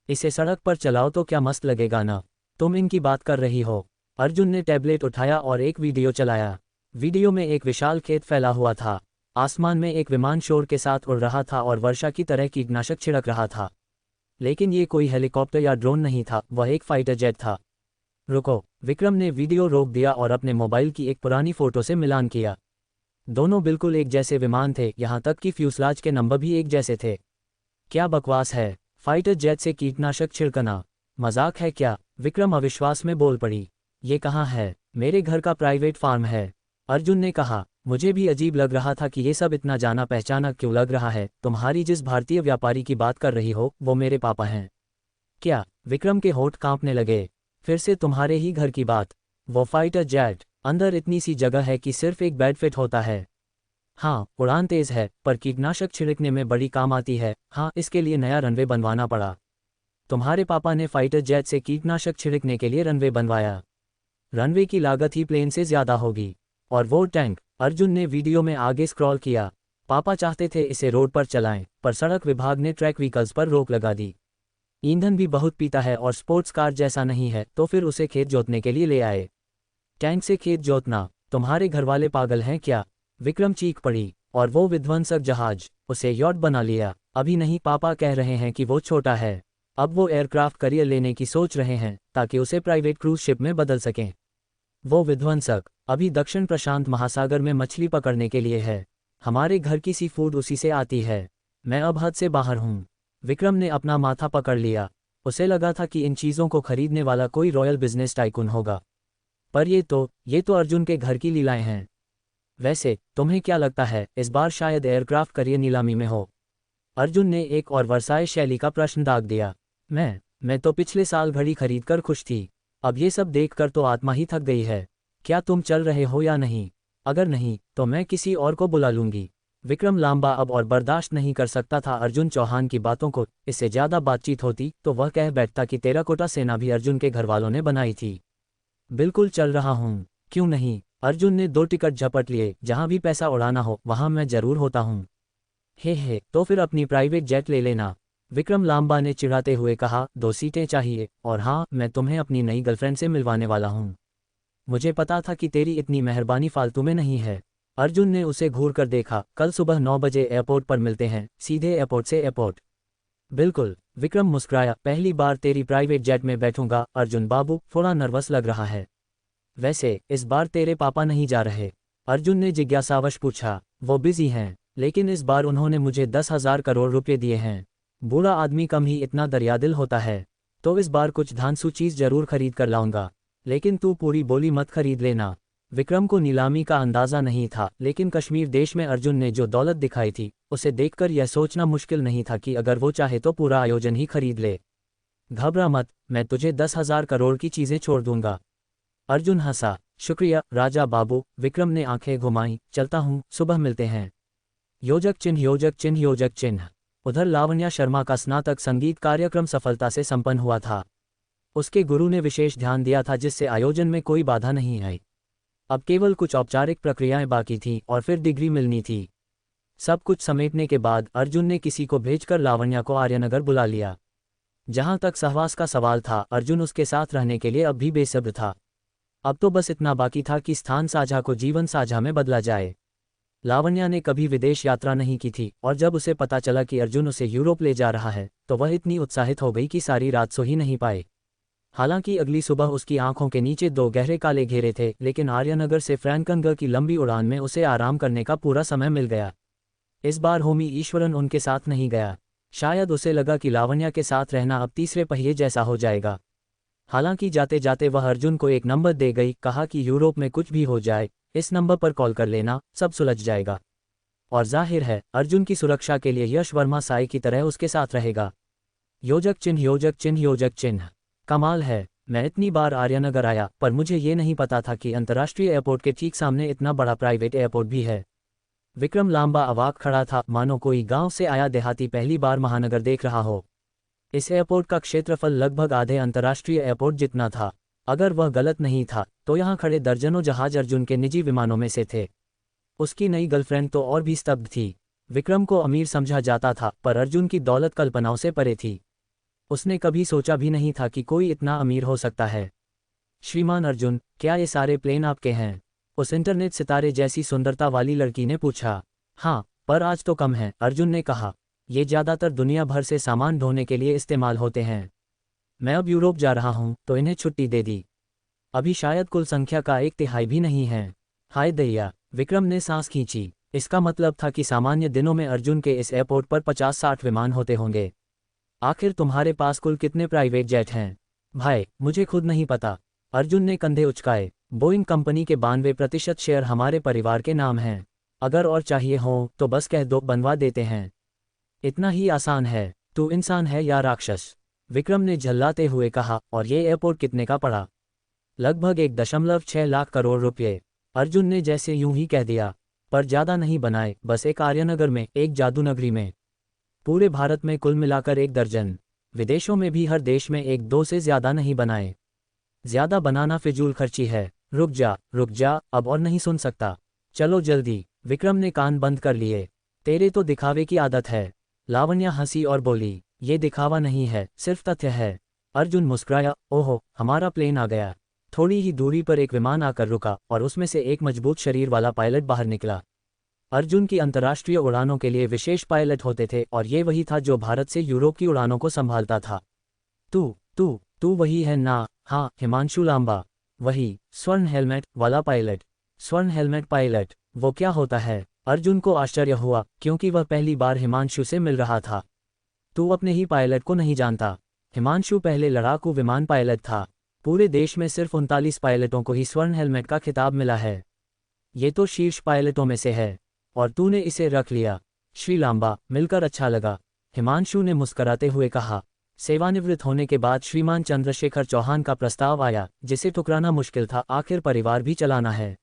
[SPEAKER 1] इसे सड़क पर चलाओ तो क्या मस्त लगेगा ना? तुम इनकी बात कर रही हो? अर्जुन ने टैबलेट उठाया और एक वीडियो चलाया। वीडियो में एक विशाल खेत फैला हुआ था। आसमान में एक विमान शोर के साथ उड़ रहा था और वर्षा की तरह कीटनाशक छिड़क रहा था। लेकिन ये कोई हेलीकॉप्टर या ड्रोन नहीं था, वह एक फाइटर जेट था। रुको। विक्रम ने वीडियो रोक दिया और अपने मोबाइल की एक पुरानी फोटो से मिलान किया। दोनों बिल्कुल एक जैसे विमान थे, यहाँ तक कि फ्यूसलाज के नंबर भी एक जैसे थे। क्या बकवास है? फाइटर जेट से कीटनाशक छिड़कना मजाक है क्या? विक्रम अविश्वास में बोल पड़ी। ये कहाँ है? मेरे घर का प्राइवेट फार्म है। अर्जुन ने कहा। मुझे भी अजीब लग रहा था कि ये सब इतना जाना पहचाना क्यों लग रहा है। तुम्हारी जिस भारतीय व्यापारी की बात कर रही हो, वो मेरे पापा हैं। क्या? विक्रम के होंठ कांपने लगे। फिर से तुम्हारे ही घर की बात? वो फाइटर जेट, अंदर इतनी सी जगह है कि सिर्फ एक बेड फिट होता है। हाँ, उड़ान तेज है, पर कीटनाशक छिड़कने में बड़ी काम आती है। हाँ, इसके लिए नया रनवे बनवाना पड़ा। तुम्हारे पापा ने फाइटर जेट से कीटनाशक छिड़कने के लिए रनवे बनवाया। रनवे की लागत ही प्लेन से ज्यादा होगी। और वो टैंक? अर्जुन ने वीडियो में आगे स्क्रॉल किया। पापा चाहते थे इसे रोड पर चलाएं, पर सड़क विभाग ने ट्रैक व्हीकल्स पर रोक लगा दी। ईंधन भी बहुत पीता है और स्पोर्ट्स कार जैसा नहीं है, तो फिर उसे खेत जोतने के लिए ले आए। टैंक से खेत जोतना? तुम्हारे घरवाले पागल हैं क्या? विक्रम चीख पड़ी। और वो विध्वंसक जहाज, उसे यॉट बना लिया? अभी नहीं, पापा कह रहे हैं कि वो छोटा है। अब वो एयरक्राफ्ट करियर लेने की सोच रहे हैं, ताकि उसे प्राइवेट क्रूज शिप में बदल सकें। वो विध्वंसक अभी दक्षिण प्रशांत महासागर में मछली पकड़ने के लिए है। हमारे घर की सी फूड उसी से आती है। मैं अब हद से बाहर हूँ। विक्रम ने अपना माथा पकड़ लिया। उसे लगा था कि इन चीज़ों को खरीदने वाला कोई रॉयल बिजनेस टाइकून होगा, पर ये तो अर्जुन के घर की लीलाएं हैं। वैसे तुम्हें क्या लगता है, इस बार शायद एयरक्राफ्ट करियर नीलामी में हो? अर्जुन ने एक और वर्साय शैली का प्रश्न दाग दिया। मैं तो पिछले साल घड़ी खरीद कर खुश थी। अब ये सब देखकर तो आत्मा ही थक गई है। क्या तुम चल रहे हो या नहीं? अगर नहीं, तो मैं किसी और को बुला लूंगी। विक्रम लांबा अब और बर्दाश्त नहीं कर सकता था अर्जुन चौहान की बातों को। इससे ज़्यादा बातचीत होती तो वह कह बैठता कि टेराकोटा सेना भी अर्जुन के घरवालों ने बनाई थी। बिल्कुल चल रहा हूँ, क्यों नहीं? अर्जुन ने 2 टिकट झपट लिए। जहाँ भी पैसा उड़ाना हो वहाँ मैं जरूर होता हूँ। हे, तो फिर अपनी प्राइवेट जेट ले लेना। विक्रम लांबा ने चिढ़ाते हुए कहा। 2 सीटें चाहिए, और हाँ, मैं तुम्हें अपनी नई गर्लफ्रेंड से मिलवाने वाला हूँ। मुझे पता था कि तेरी इतनी मेहरबानी फालतू में नहीं है। अर्जुन ने उसे घूर कर देखा। कल सुबह 9 बजे एयरपोर्ट पर मिलते हैं, सीधे एयरपोर्ट से एयरपोर्ट। बिल्कुल, विक्रम मुस्कुराया। पहली बार तेरी प्राइवेट जेट में बैठूंगा। अर्जुन बाबू, थोड़ा नर्वस लग रहा है। वैसे इस बार तेरे पापा नहीं जा रहे? अर्जुन ने जिज्ञासावश पूछा। वो बिजी हैं, लेकिन इस बार उन्होंने मुझे 10,000 करोड़ रुपए दिए हैं। बूढ़ा आदमी कम ही इतना दरियादिल होता है। तो इस बार कुछ धांसू चीज जरूर खरीद कर लाऊंगा, लेकिन तू पूरी बोली मत खरीद लेना। विक्रम को नीलामी का अंदाजा नहीं था, लेकिन कश्मीर देश में अर्जुन ने जो दौलत दिखाई थी, उसे देखकर यह सोचना मुश्किल नहीं था कि अगर वो चाहे तो पूरा आयोजन ही खरीद ले। घबरा मत, मैं तुझे 10,000 करोड़ की चीजें छोड़ दूंगा। अर्जुन हंसा। शुक्रिया राजा बाबू। विक्रम ने आंखें घुमाईं। चलता हूँ, सुबह मिलते हैं। योजक चिन्ह योजक चिन्ह योजक चिन्ह। उधर लावण्या शर्मा का स्नातक संगीत कार्यक्रम सफलता से संपन्न हुआ था। उसके गुरु ने विशेष ध्यान दिया था, जिससे आयोजन में कोई बाधा नहीं आई। अब केवल कुछ औपचारिक प्रक्रियाएं बाकी थीं और फिर डिग्री मिलनी थी। सब कुछ समेटने के बाद अर्जुन ने किसी को भेजकर लावण्या को आर्यनगर बुला लिया। जहां तक सहवास का सवाल था, अर्जुन उसके साथ रहने के लिए अब भी बेसब्र था। अब तो बस इतना बाकी था कि स्थान साझा को जीवन साझा में बदला जाए। लावण्या ने कभी विदेश यात्रा नहीं की थी, और जब उसे पता चला कि अर्जुन उसे यूरोप ले जा रहा है, तो वह इतनी उत्साहित हो गई कि सारी रात सो ही नहीं पाए। हालांकि अगली सुबह उसकी आंखों के नीचे 2 गहरे काले घेरे थे, लेकिन आर्यनगर से फ्रैंकनगर की लंबी उड़ान में उसे आराम करने का पूरा समय मिल गया। इस बार होमी ईश्वरन उनके साथ नहीं गया। शायद उसे लगा कि लावण्या के साथ रहना अब तीसरे पहिए जैसा हो जाएगा। हालांकि जाते जाते वह अर्जुन को एक नंबर दे गई। कहा कि यूरोप में कुछ भी हो जाए, इस नंबर पर कॉल कर लेना, सब सुलझ जाएगा। और जाहिर है, अर्जुन की सुरक्षा के लिए यश वर्मा साई की तरह उसके साथ रहेगा। योजक चिन्ह योजक चिन्ह योजक चिन्ह। कमाल है, मैं इतनी बार आर्यनगर आया, पर मुझे ये नहीं पता था कि अंतर्राष्ट्रीय एयरपोर्ट के ठीक सामने इतना बड़ा प्राइवेट एयरपोर्ट भी है। विक्रम लांबा अवाक खड़ा था, मानो कोई गांव से आया देहाती पहली बार महानगर देख रहा हो। इस एयरपोर्ट का क्षेत्रफल लगभग आधे अंतर्राष्ट्रीय एयरपोर्ट जितना था। अगर वह गलत नहीं था, तो यहाँ खड़े दर्जनों जहाज अर्जुन के निजी विमानों में से थे। उसकी नई गर्लफ्रेंड तो और भी स्तब्ध थी। विक्रम को अमीर समझा जाता था, पर अर्जुन की दौलत कल्पनाओं से परे थी। उसने कभी सोचा भी नहीं था कि कोई इतना अमीर हो सकता है। श्रीमान अर्जुन, क्या ये सारे प्लेन आपके हैं? उस इंटरनेट सितारे जैसी सुंदरता वाली लड़की ने पूछा। हाँ, पर आज तो कम है, अर्जुन ने कहा। ये ज़्यादातर दुनिया भर से सामान ढोने के लिए इस्तेमाल होते हैं। मैं अब यूरोप जा रहा हूँ, तो इन्हें छुट्टी दे दी। अभी शायद कुल संख्या का 1/3 भी नहीं है। हाय दैया, विक्रम ने सांस खींची। इसका मतलब था कि सामान्य दिनों में अर्जुन के इस एयरपोर्ट पर 50-60 विमान होते होंगे। आखिर तुम्हारे पास कुल कितने प्राइवेट जेट हैं? भाई, मुझे खुद नहीं पता। अर्जुन ने कंधे उचकाए। बोइंग कंपनी के 92% शेयर हमारे परिवार के नाम हैं। अगर और चाहिए हो तो बस कह दो, बनवा देते हैं। इतना ही आसान है। तू इंसान है या राक्षस? विक्रम ने झल्लाते हुए कहा। और ये एयरपोर्ट कितने का पड़ा? लगभग 1.6 लाख करोड़ रुपये। अर्जुन ने जैसे यूं ही कह दिया। पर ज्यादा नहीं बनाए, बस एक आर्यनगर में, एक जादूनगरी में। पूरे भारत में कुल मिलाकर 1 दर्जन। विदेशों में भी हर देश में 1-2 से ज्यादा नहीं बनाए। ज्यादा बनाना फिजूल खर्ची है। रुक जा, अब और नहीं सुन सकता। चलो जल्दी। विक्रम ने कान बंद कर लिए। तेरे तो दिखावे की आदत है। लावण्या हंसी और बोली। ये दिखावा नहीं है, सिर्फ तथ्य है। अर्जुन मुस्कुराया। ओहो, हमारा प्लेन आ गया। थोड़ी ही दूरी पर एक विमान आकर रुका, और उसमें से एक मजबूत शरीर वाला पायलट बाहर निकला। अर्जुन की अंतर्राष्ट्रीय उड़ानों के लिए विशेष पायलट होते थे, और ये वही था जो भारत से यूरोप की उड़ानों को संभालता था। तू वही है ना? हाँ, हिमांशु लांबा। वही स्वर्ण हेलमेट वाला पायलट। स्वर्ण हेलमेट पायलट, वो क्या होता है? अर्जुन को आश्चर्य हुआ, क्योंकि वह पहली बार हिमांशु से मिल रहा था। तू अपने ही पायलट को नहीं जानता? हिमांशु पहले लड़ाकू विमान पायलट था। पूरे देश में सिर्फ 39 पायलटों को ही स्वर्ण हेलमेट का खिताब मिला है। ये तो शीर्ष पायलटों में से है, और तूने इसे रख लिया। श्री लांबा, मिलकर अच्छा लगा। हिमांशु ने मुस्कराते हुए कहा। सेवानिवृत्त होने के बाद श्रीमान चंद्रशेखर चौहान का प्रस्ताव आया, जिसे ठुकराना मुश्किल था, आखिर परिवार भी चलाना है।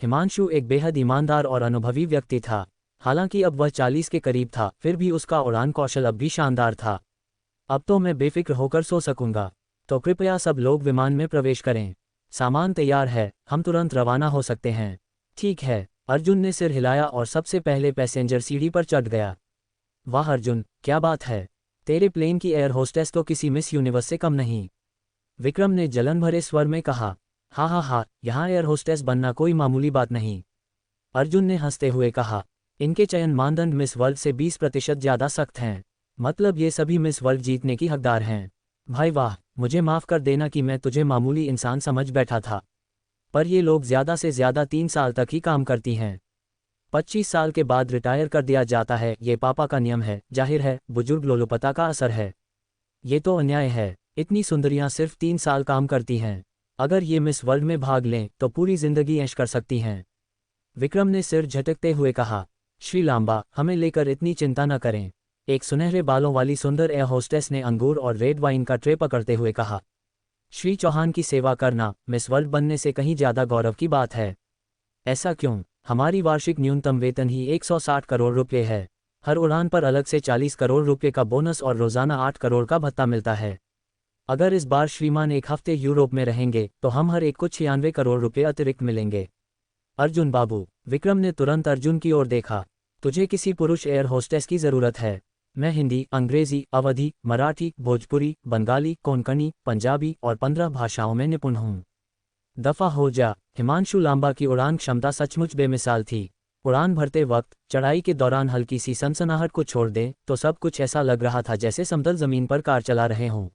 [SPEAKER 1] हिमांशु एक बेहद ईमानदार और अनुभवी व्यक्ति था। हालांकि अब वह 40 के करीब था, फिर भी उसका उड़ान कौशल अब भी शानदार था। अब तो मैं बेफिक्र होकर सो सकूंगा। तो कृपया सब लोग विमान में प्रवेश करें। सामान तैयार है, हम तुरंत रवाना हो सकते हैं। ठीक है। अर्जुन ने सिर हिलाया और सबसे पहले पैसेंजर सीढ़ी पर चढ़ गया। वाह अर्जुन, क्या बात है! तेरे प्लेन की एयर होस्टेस तो किसी मिस यूनिवर्स से कम नहीं। विक्रम ने जलन भरे स्वर में कहा। हाँ, यहाँ एयर होस्टेस बनना कोई मामूली बात नहीं। अर्जुन ने हंसते हुए कहा। इनके चयन मानदंड मिस वर्ल्ड से 20% ज्यादा सख्त हैं। मतलब ये सभी मिस वर्ल्ड जीतने की हकदार हैं। भाई वाह, मुझे माफ़ कर देना कि मैं तुझे मामूली इंसान समझ बैठा था। पर ये लोग ज़्यादा से ज़्यादा 3 साल तक ही काम करती हैं। 25 साल के बाद रिटायर कर दिया जाता है, ये पापा का नियम है। जाहिर है बुजुर्ग लोलुपता का असर है। ये तो अन्याय है। इतनी सुंदरियां सिर्फ 3 साल काम करती हैं। अगर ये मिस वर्ल्ड में भाग लें तो पूरी जिंदगी ऐश कर सकती हैं। विक्रम ने सिर झटकते हुए कहा, श्री लांबा, हमें लेकर इतनी चिंता न करें। एक सुनहरे बालों वाली सुंदर एयर होस्टेस ने अंगूर और रेड वाइन का ट्रे पकड़ते हुए कहा, श्री चौहान की सेवा करना मिस वर्ल्ड बनने से कहीं ज़्यादा गौरव की बात है। ऐसा क्यों? हमारी वार्षिक न्यूनतम वेतन ही 160 करोड़ रुपये है। हर उड़ान पर अलग से 40 करोड़ रुपये का बोनस और रोज़ाना 8 करोड़ का भत्ता मिलता है। अगर इस बार श्रीमान एक हफ्ते यूरोप में रहेंगे तो हम हर एक को 96 करोड़ रुपये अतिरिक्त मिलेंगे। अर्जुन बाबू, विक्रम ने तुरंत अर्जुन की ओर देखा, तुझे किसी पुरुष एयर होस्टेस की ज़रूरत है। मैं हिंदी, अंग्रेज़ी, अवधी, मराठी, भोजपुरी, बंगाली, कोंकणी, पंजाबी और 15 भाषाओं में निपुण हूँ। दफ़ा हो जा। हिमांशु लांबा की उड़ान क्षमता सचमुच बेमिसाल थी। उड़ान भरते वक्त चढ़ाई के दौरान हल्की सी सनसनाहट को छोड़ दें तो सब कुछ ऐसा लग रहा था जैसे समतल ज़मीन पर कार चला रहे हों।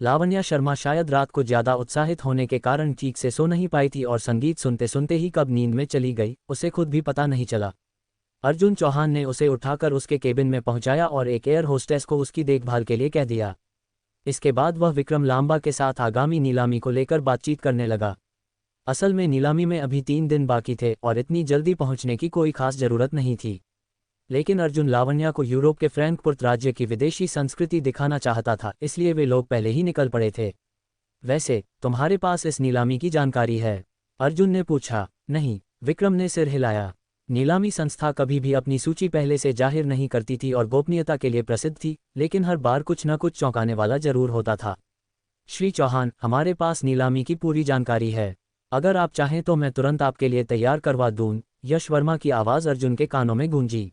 [SPEAKER 1] लावण्या शर्मा शायद रात को ज़्यादा उत्साहित होने के कारण ठीक से सो नहीं पाई थी और संगीत सुनते सुनते ही कब नींद में चली गई उसे खुद भी पता नहीं चला। अर्जुन चौहान ने उसे उठाकर उसके केबिन में पहुंचाया और एक एयर होस्टेस को उसकी देखभाल के लिए कह दिया। इसके बाद वह विक्रम लांबा के साथ आगामी नीलामी को लेकर बातचीत करने लगा। असल में नीलामी में अभी 3 दिन बाकी थे और इतनी जल्दी पहुंचने की कोई खास जरूरत नहीं थी। लेकिन अर्जुन लावण्या को यूरोप के फ्रैंकफर्ट राज्य की विदेशी संस्कृति दिखाना चाहता था, इसलिए वे लोग पहले ही निकल पड़े थे। वैसे तुम्हारे पास इस नीलामी की जानकारी है? अर्जुन ने पूछा। नहीं, विक्रम ने सिर हिलाया। नीलामी संस्था कभी भी अपनी सूची पहले से जाहिर नहीं करती थी और गोपनीयता के लिए प्रसिद्ध थी, लेकिन हर बार कुछ न कुछ चौंकाने वाला जरूर होता था। श्री चौहान, हमारे पास नीलामी की पूरी जानकारी है। अगर आप चाहें तो मैं तुरंत आपके लिए तैयार करवा दूं। यश वर्मा की आवाज़ अर्जुन के कानों में गूंजी।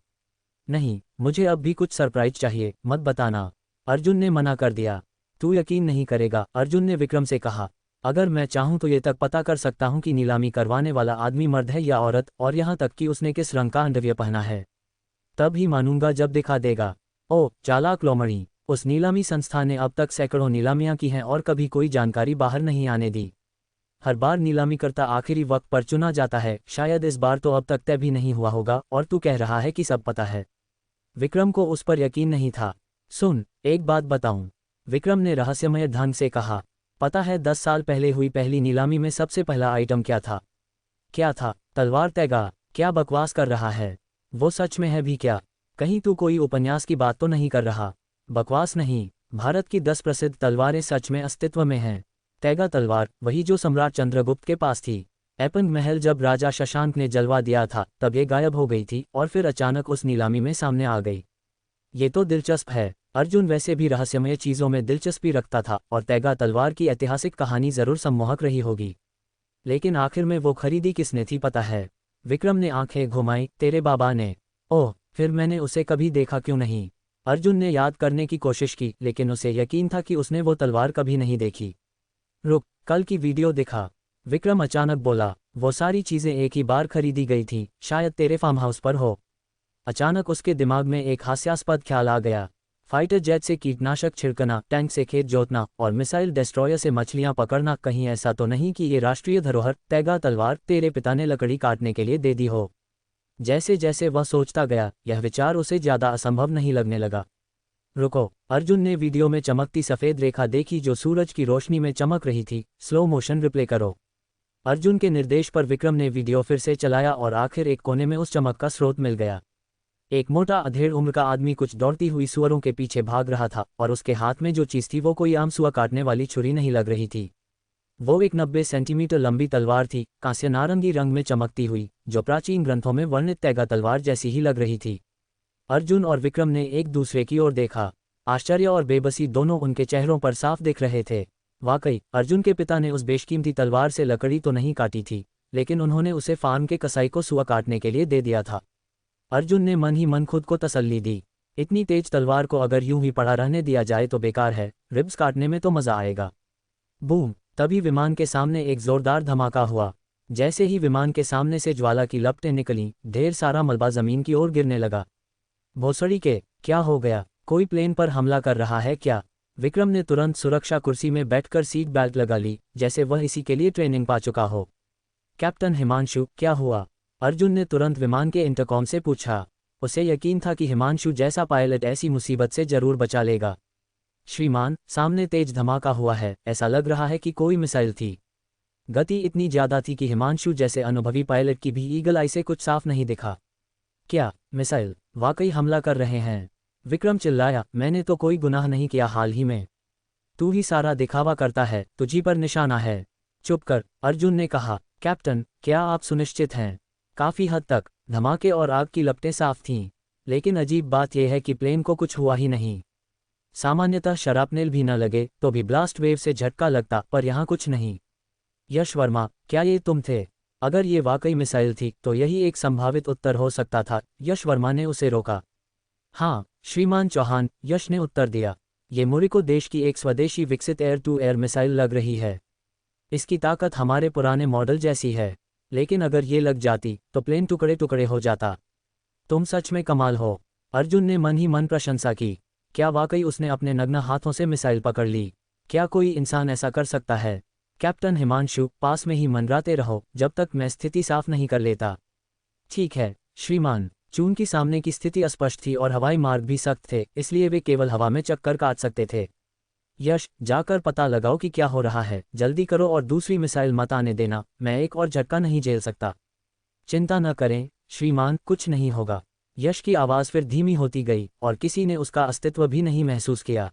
[SPEAKER 1] नहीं, मुझे अब भी कुछ सरप्राइज चाहिए, मत बताना। अर्जुन ने मना कर दिया। तू यकीन नहीं करेगा, अर्जुन ने विक्रम से कहा। अगर मैं चाहूं तो ये तक पता कर सकता हूं कि नीलामी करवाने वाला आदमी मर्द है या औरत, और यहां तक कि उसने किस रंग का अंडरवियर पहना है। तब ही मानूंगा जब दिखा देगा। ओह चालाक लोमड़ी, उस नीलामी संस्था ने अब तक सैकड़ों नीलामियां की हैं और कभी कोई जानकारी बाहर नहीं आने दी। हर बार नीलामी करता आखिरी वक्त पर चुना जाता है। शायद इस बार तो अब तक तय भी नहीं हुआ होगा और तू कह रहा है कि सब पता है। विक्रम को उस पर यकीन नहीं था। सुन, एक बात बताऊं, विक्रम ने रहस्यमय ढंग से कहा। पता है 10 साल पहले हुई पहली नीलामी में सबसे पहला आइटम क्या था? क्या था? तलवार तैगा। क्या बकवास कर रहा है? वो सच में है भी क्या? कहीं तू कोई उपन्यास की बात तो नहीं कर रहा? बकवास नहीं, भारत की 10 प्रसिद्ध तलवारें सच में अस्तित्व में हैं। तैगा तलवार, वही जो सम्राट चंद्रगुप्त के पास थी। एपन महल जब राजा शशांक ने जलवा दिया था तब ये गायब हो गई थी और फिर अचानक उस नीलामी में सामने आ गई। ये तो दिलचस्प है। अर्जुन वैसे भी रहस्यमय चीज़ों में दिलचस्पी रखता था और तैगा तलवार की ऐतिहासिक कहानी ज़रूर सम्मोहक रही होगी। लेकिन आखिर में वो खरीदी किसने थी पता है? विक्रम ने आंखें घुमाई। तेरे बाबा ने। ओह, फिर मैंने उसे कभी देखा क्यों नहीं? अर्जुन ने याद करने की कोशिश की, लेकिन उसे यकीन था कि उसने वो तलवार कभी नहीं देखी। रुक, कल की वीडियो दिखा। विक्रम अचानक बोला। वो सारी चीज़ें एक ही बार खरीदी गई थी, शायद तेरे फार्म हाउस पर हो। अचानक उसके दिमाग में एक हास्यास्पद ख्याल आ गया। फाइटर जेट से कीटनाशक छिड़कना, टैंक से खेत जोतना और मिसाइल डिस्ट्रॉयर से मछलियां पकड़ना, कहीं ऐसा तो नहीं कि ये राष्ट्रीय धरोहर तैगा तलवार तेरे पिता ने लकड़ी काटने के लिए दे दी हो? जैसे जैसे वह सोचता गया, यह विचार उसे ज़्यादा असंभव नहीं लगने लगा। रुको, अर्जुन ने वीडियो में चमकती सफ़ेद रेखा देखी जो सूरज की रोशनी में चमक रही थी। स्लो मोशन रिप्ले करो। अर्जुन के निर्देश पर विक्रम ने वीडियो फिर से चलाया और आखिर एक कोने में उस चमक का स्रोत मिल गया। एक मोटा अधेड़ उम्र का आदमी कुछ दौड़ती हुई सुअरों के पीछे भाग रहा था और उसके हाथ में जो चीज़ थी वो कोई आम सुआ काटने वाली छुरी नहीं लग रही थी। वो एक 90 सेंटीमीटर लंबी तलवार थी, कांस्य नारंगी रंग में चमकती हुई, जो प्राचीन ग्रंथों में वर्णित तैगा तलवार जैसी ही लग रही थी। अर्जुन और विक्रम ने एक दूसरे की ओर देखा। आश्चर्य और बेबसी दोनों उनके चेहरों पर साफ दिख रहे थे। वाकई, अर्जुन के पिता ने उस बेशकीमती तलवार से लकड़ी तो नहीं काटी थी, लेकिन उन्होंने उसे फार्म के कसाई को सुआ काटने के लिए दे दिया था। अर्जुन ने मन ही मन खुद को तसल्ली दी। इतनी तेज तलवार को अगर यूं ही पड़ा रहने दिया जाए तो बेकार है, रिब्स काटने में तो मजा आएगा। बूम! तभी विमान के सामने एक जोरदार धमाका हुआ। जैसे ही विमान के सामने से ज्वाला की लपटें निकलीं, ढेर सारा मलबा जमीन की ओर गिरने लगा। भोसड़ी के, क्या हो गया? कोई प्लेन पर हमला कर रहा है क्या? विक्रम ने तुरंत सुरक्षा कुर्सी में बैठकर सीट बेल्ट लगा ली, जैसे वह इसी के लिए ट्रेनिंग पा चुका हो। कैप्टन हिमांशु, क्या हुआ? अर्जुन ने तुरंत विमान के इंटरकॉम से पूछा। उसे यकीन था कि हिमांशु जैसा पायलट ऐसी मुसीबत से जरूर बचा लेगा। श्रीमान, सामने तेज धमाका हुआ है, ऐसा लग रहा है कि कोई मिसाइल थी। गति इतनी ज्यादा थी कि हिमांशु जैसे अनुभवी पायलट की भी ईगल आई से कुछ साफ नहीं दिखा। क्या मिसाइल? वाकई हमला कर रहे हैं? विक्रम चिल्लाया, मैंने तो कोई गुनाह नहीं किया हाल ही में। तू ही सारा दिखावा करता है, तुझी पर निशाना है। चुप कर, अर्जुन ने कहा। कैप्टन, क्या आप सुनिश्चित हैं? काफी हद तक। धमाके और आग की लपटें साफ थीं, लेकिन अजीब बात यह है कि प्लेन को कुछ हुआ ही नहीं। सामान्यतः शरापनेल भी न लगे तो भी ब्लास्ट वेव से झटका लगता, पर यहाँ कुछ नहीं। यश वर्मा, क्या ये तुम थे? अगर ये वाकई मिसाइल थी तो यही एक संभावित उत्तर हो सकता था। यश वर्मा ने उसे रोका। हाँ श्रीमान चौहान, यश ने उत्तर दिया। ये मुरिको देश की एक स्वदेशी विकसित एयर टू एयर मिसाइल लग रही है। इसकी ताकत हमारे पुराने मॉडल जैसी है, लेकिन अगर ये लग जाती तो प्लेन टुकड़े टुकड़े हो जाता। तुम सच में कमाल हो। अर्जुन ने मन ही मन प्रशंसा की। क्या वाकई उसने अपने नग्न हाथों से मिसाइल पकड़ ली? क्या कोई इंसान ऐसा कर सकता है? कैप्टन हिमांशु, पास में ही मंडराते रहो जब तक मैं स्थिति साफ नहीं कर लेता। ठीक है श्रीमान। चून की सामने की स्थिति अस्पष्ट थी और हवाई मार्ग भी सख्त थे, इसलिए वे केवल हवा में चक्कर काट सकते थे। यश, जाकर पता लगाओ कि क्या हो रहा है। जल्दी करो और दूसरी मिसाइल मत आने देना, मैं एक और झटका नहीं झेल सकता। चिंता न करें श्रीमान, कुछ नहीं होगा। यश की आवाज़ फिर धीमी होती गई और किसी ने उसका अस्तित्व भी नहीं महसूस किया।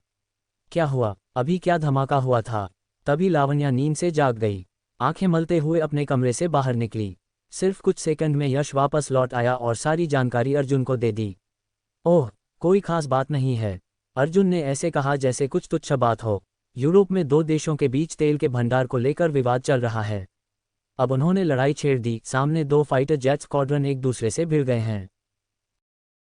[SPEAKER 1] क्या हुआ? अभी क्या धमाका हुआ था? तभी लावण्या नींद से जाग गई। आंखें मलते हुए अपने कमरे से बाहर निकली। सिर्फ कुछ सेकंड में यश वापस लौट आया और सारी जानकारी अर्जुन को दे दी। ओह, कोई खास बात नहीं है, अर्जुन ने ऐसे कहा जैसे कुछ तुच्छ बात हो। यूरोप में दो देशों के बीच तेल के भंडार को लेकर विवाद चल रहा है। अब उन्होंने लड़ाई छेड़ दी। सामने दो फाइटर जेट स्क्वाड्रन एक दूसरे से भिड़ गए हैं।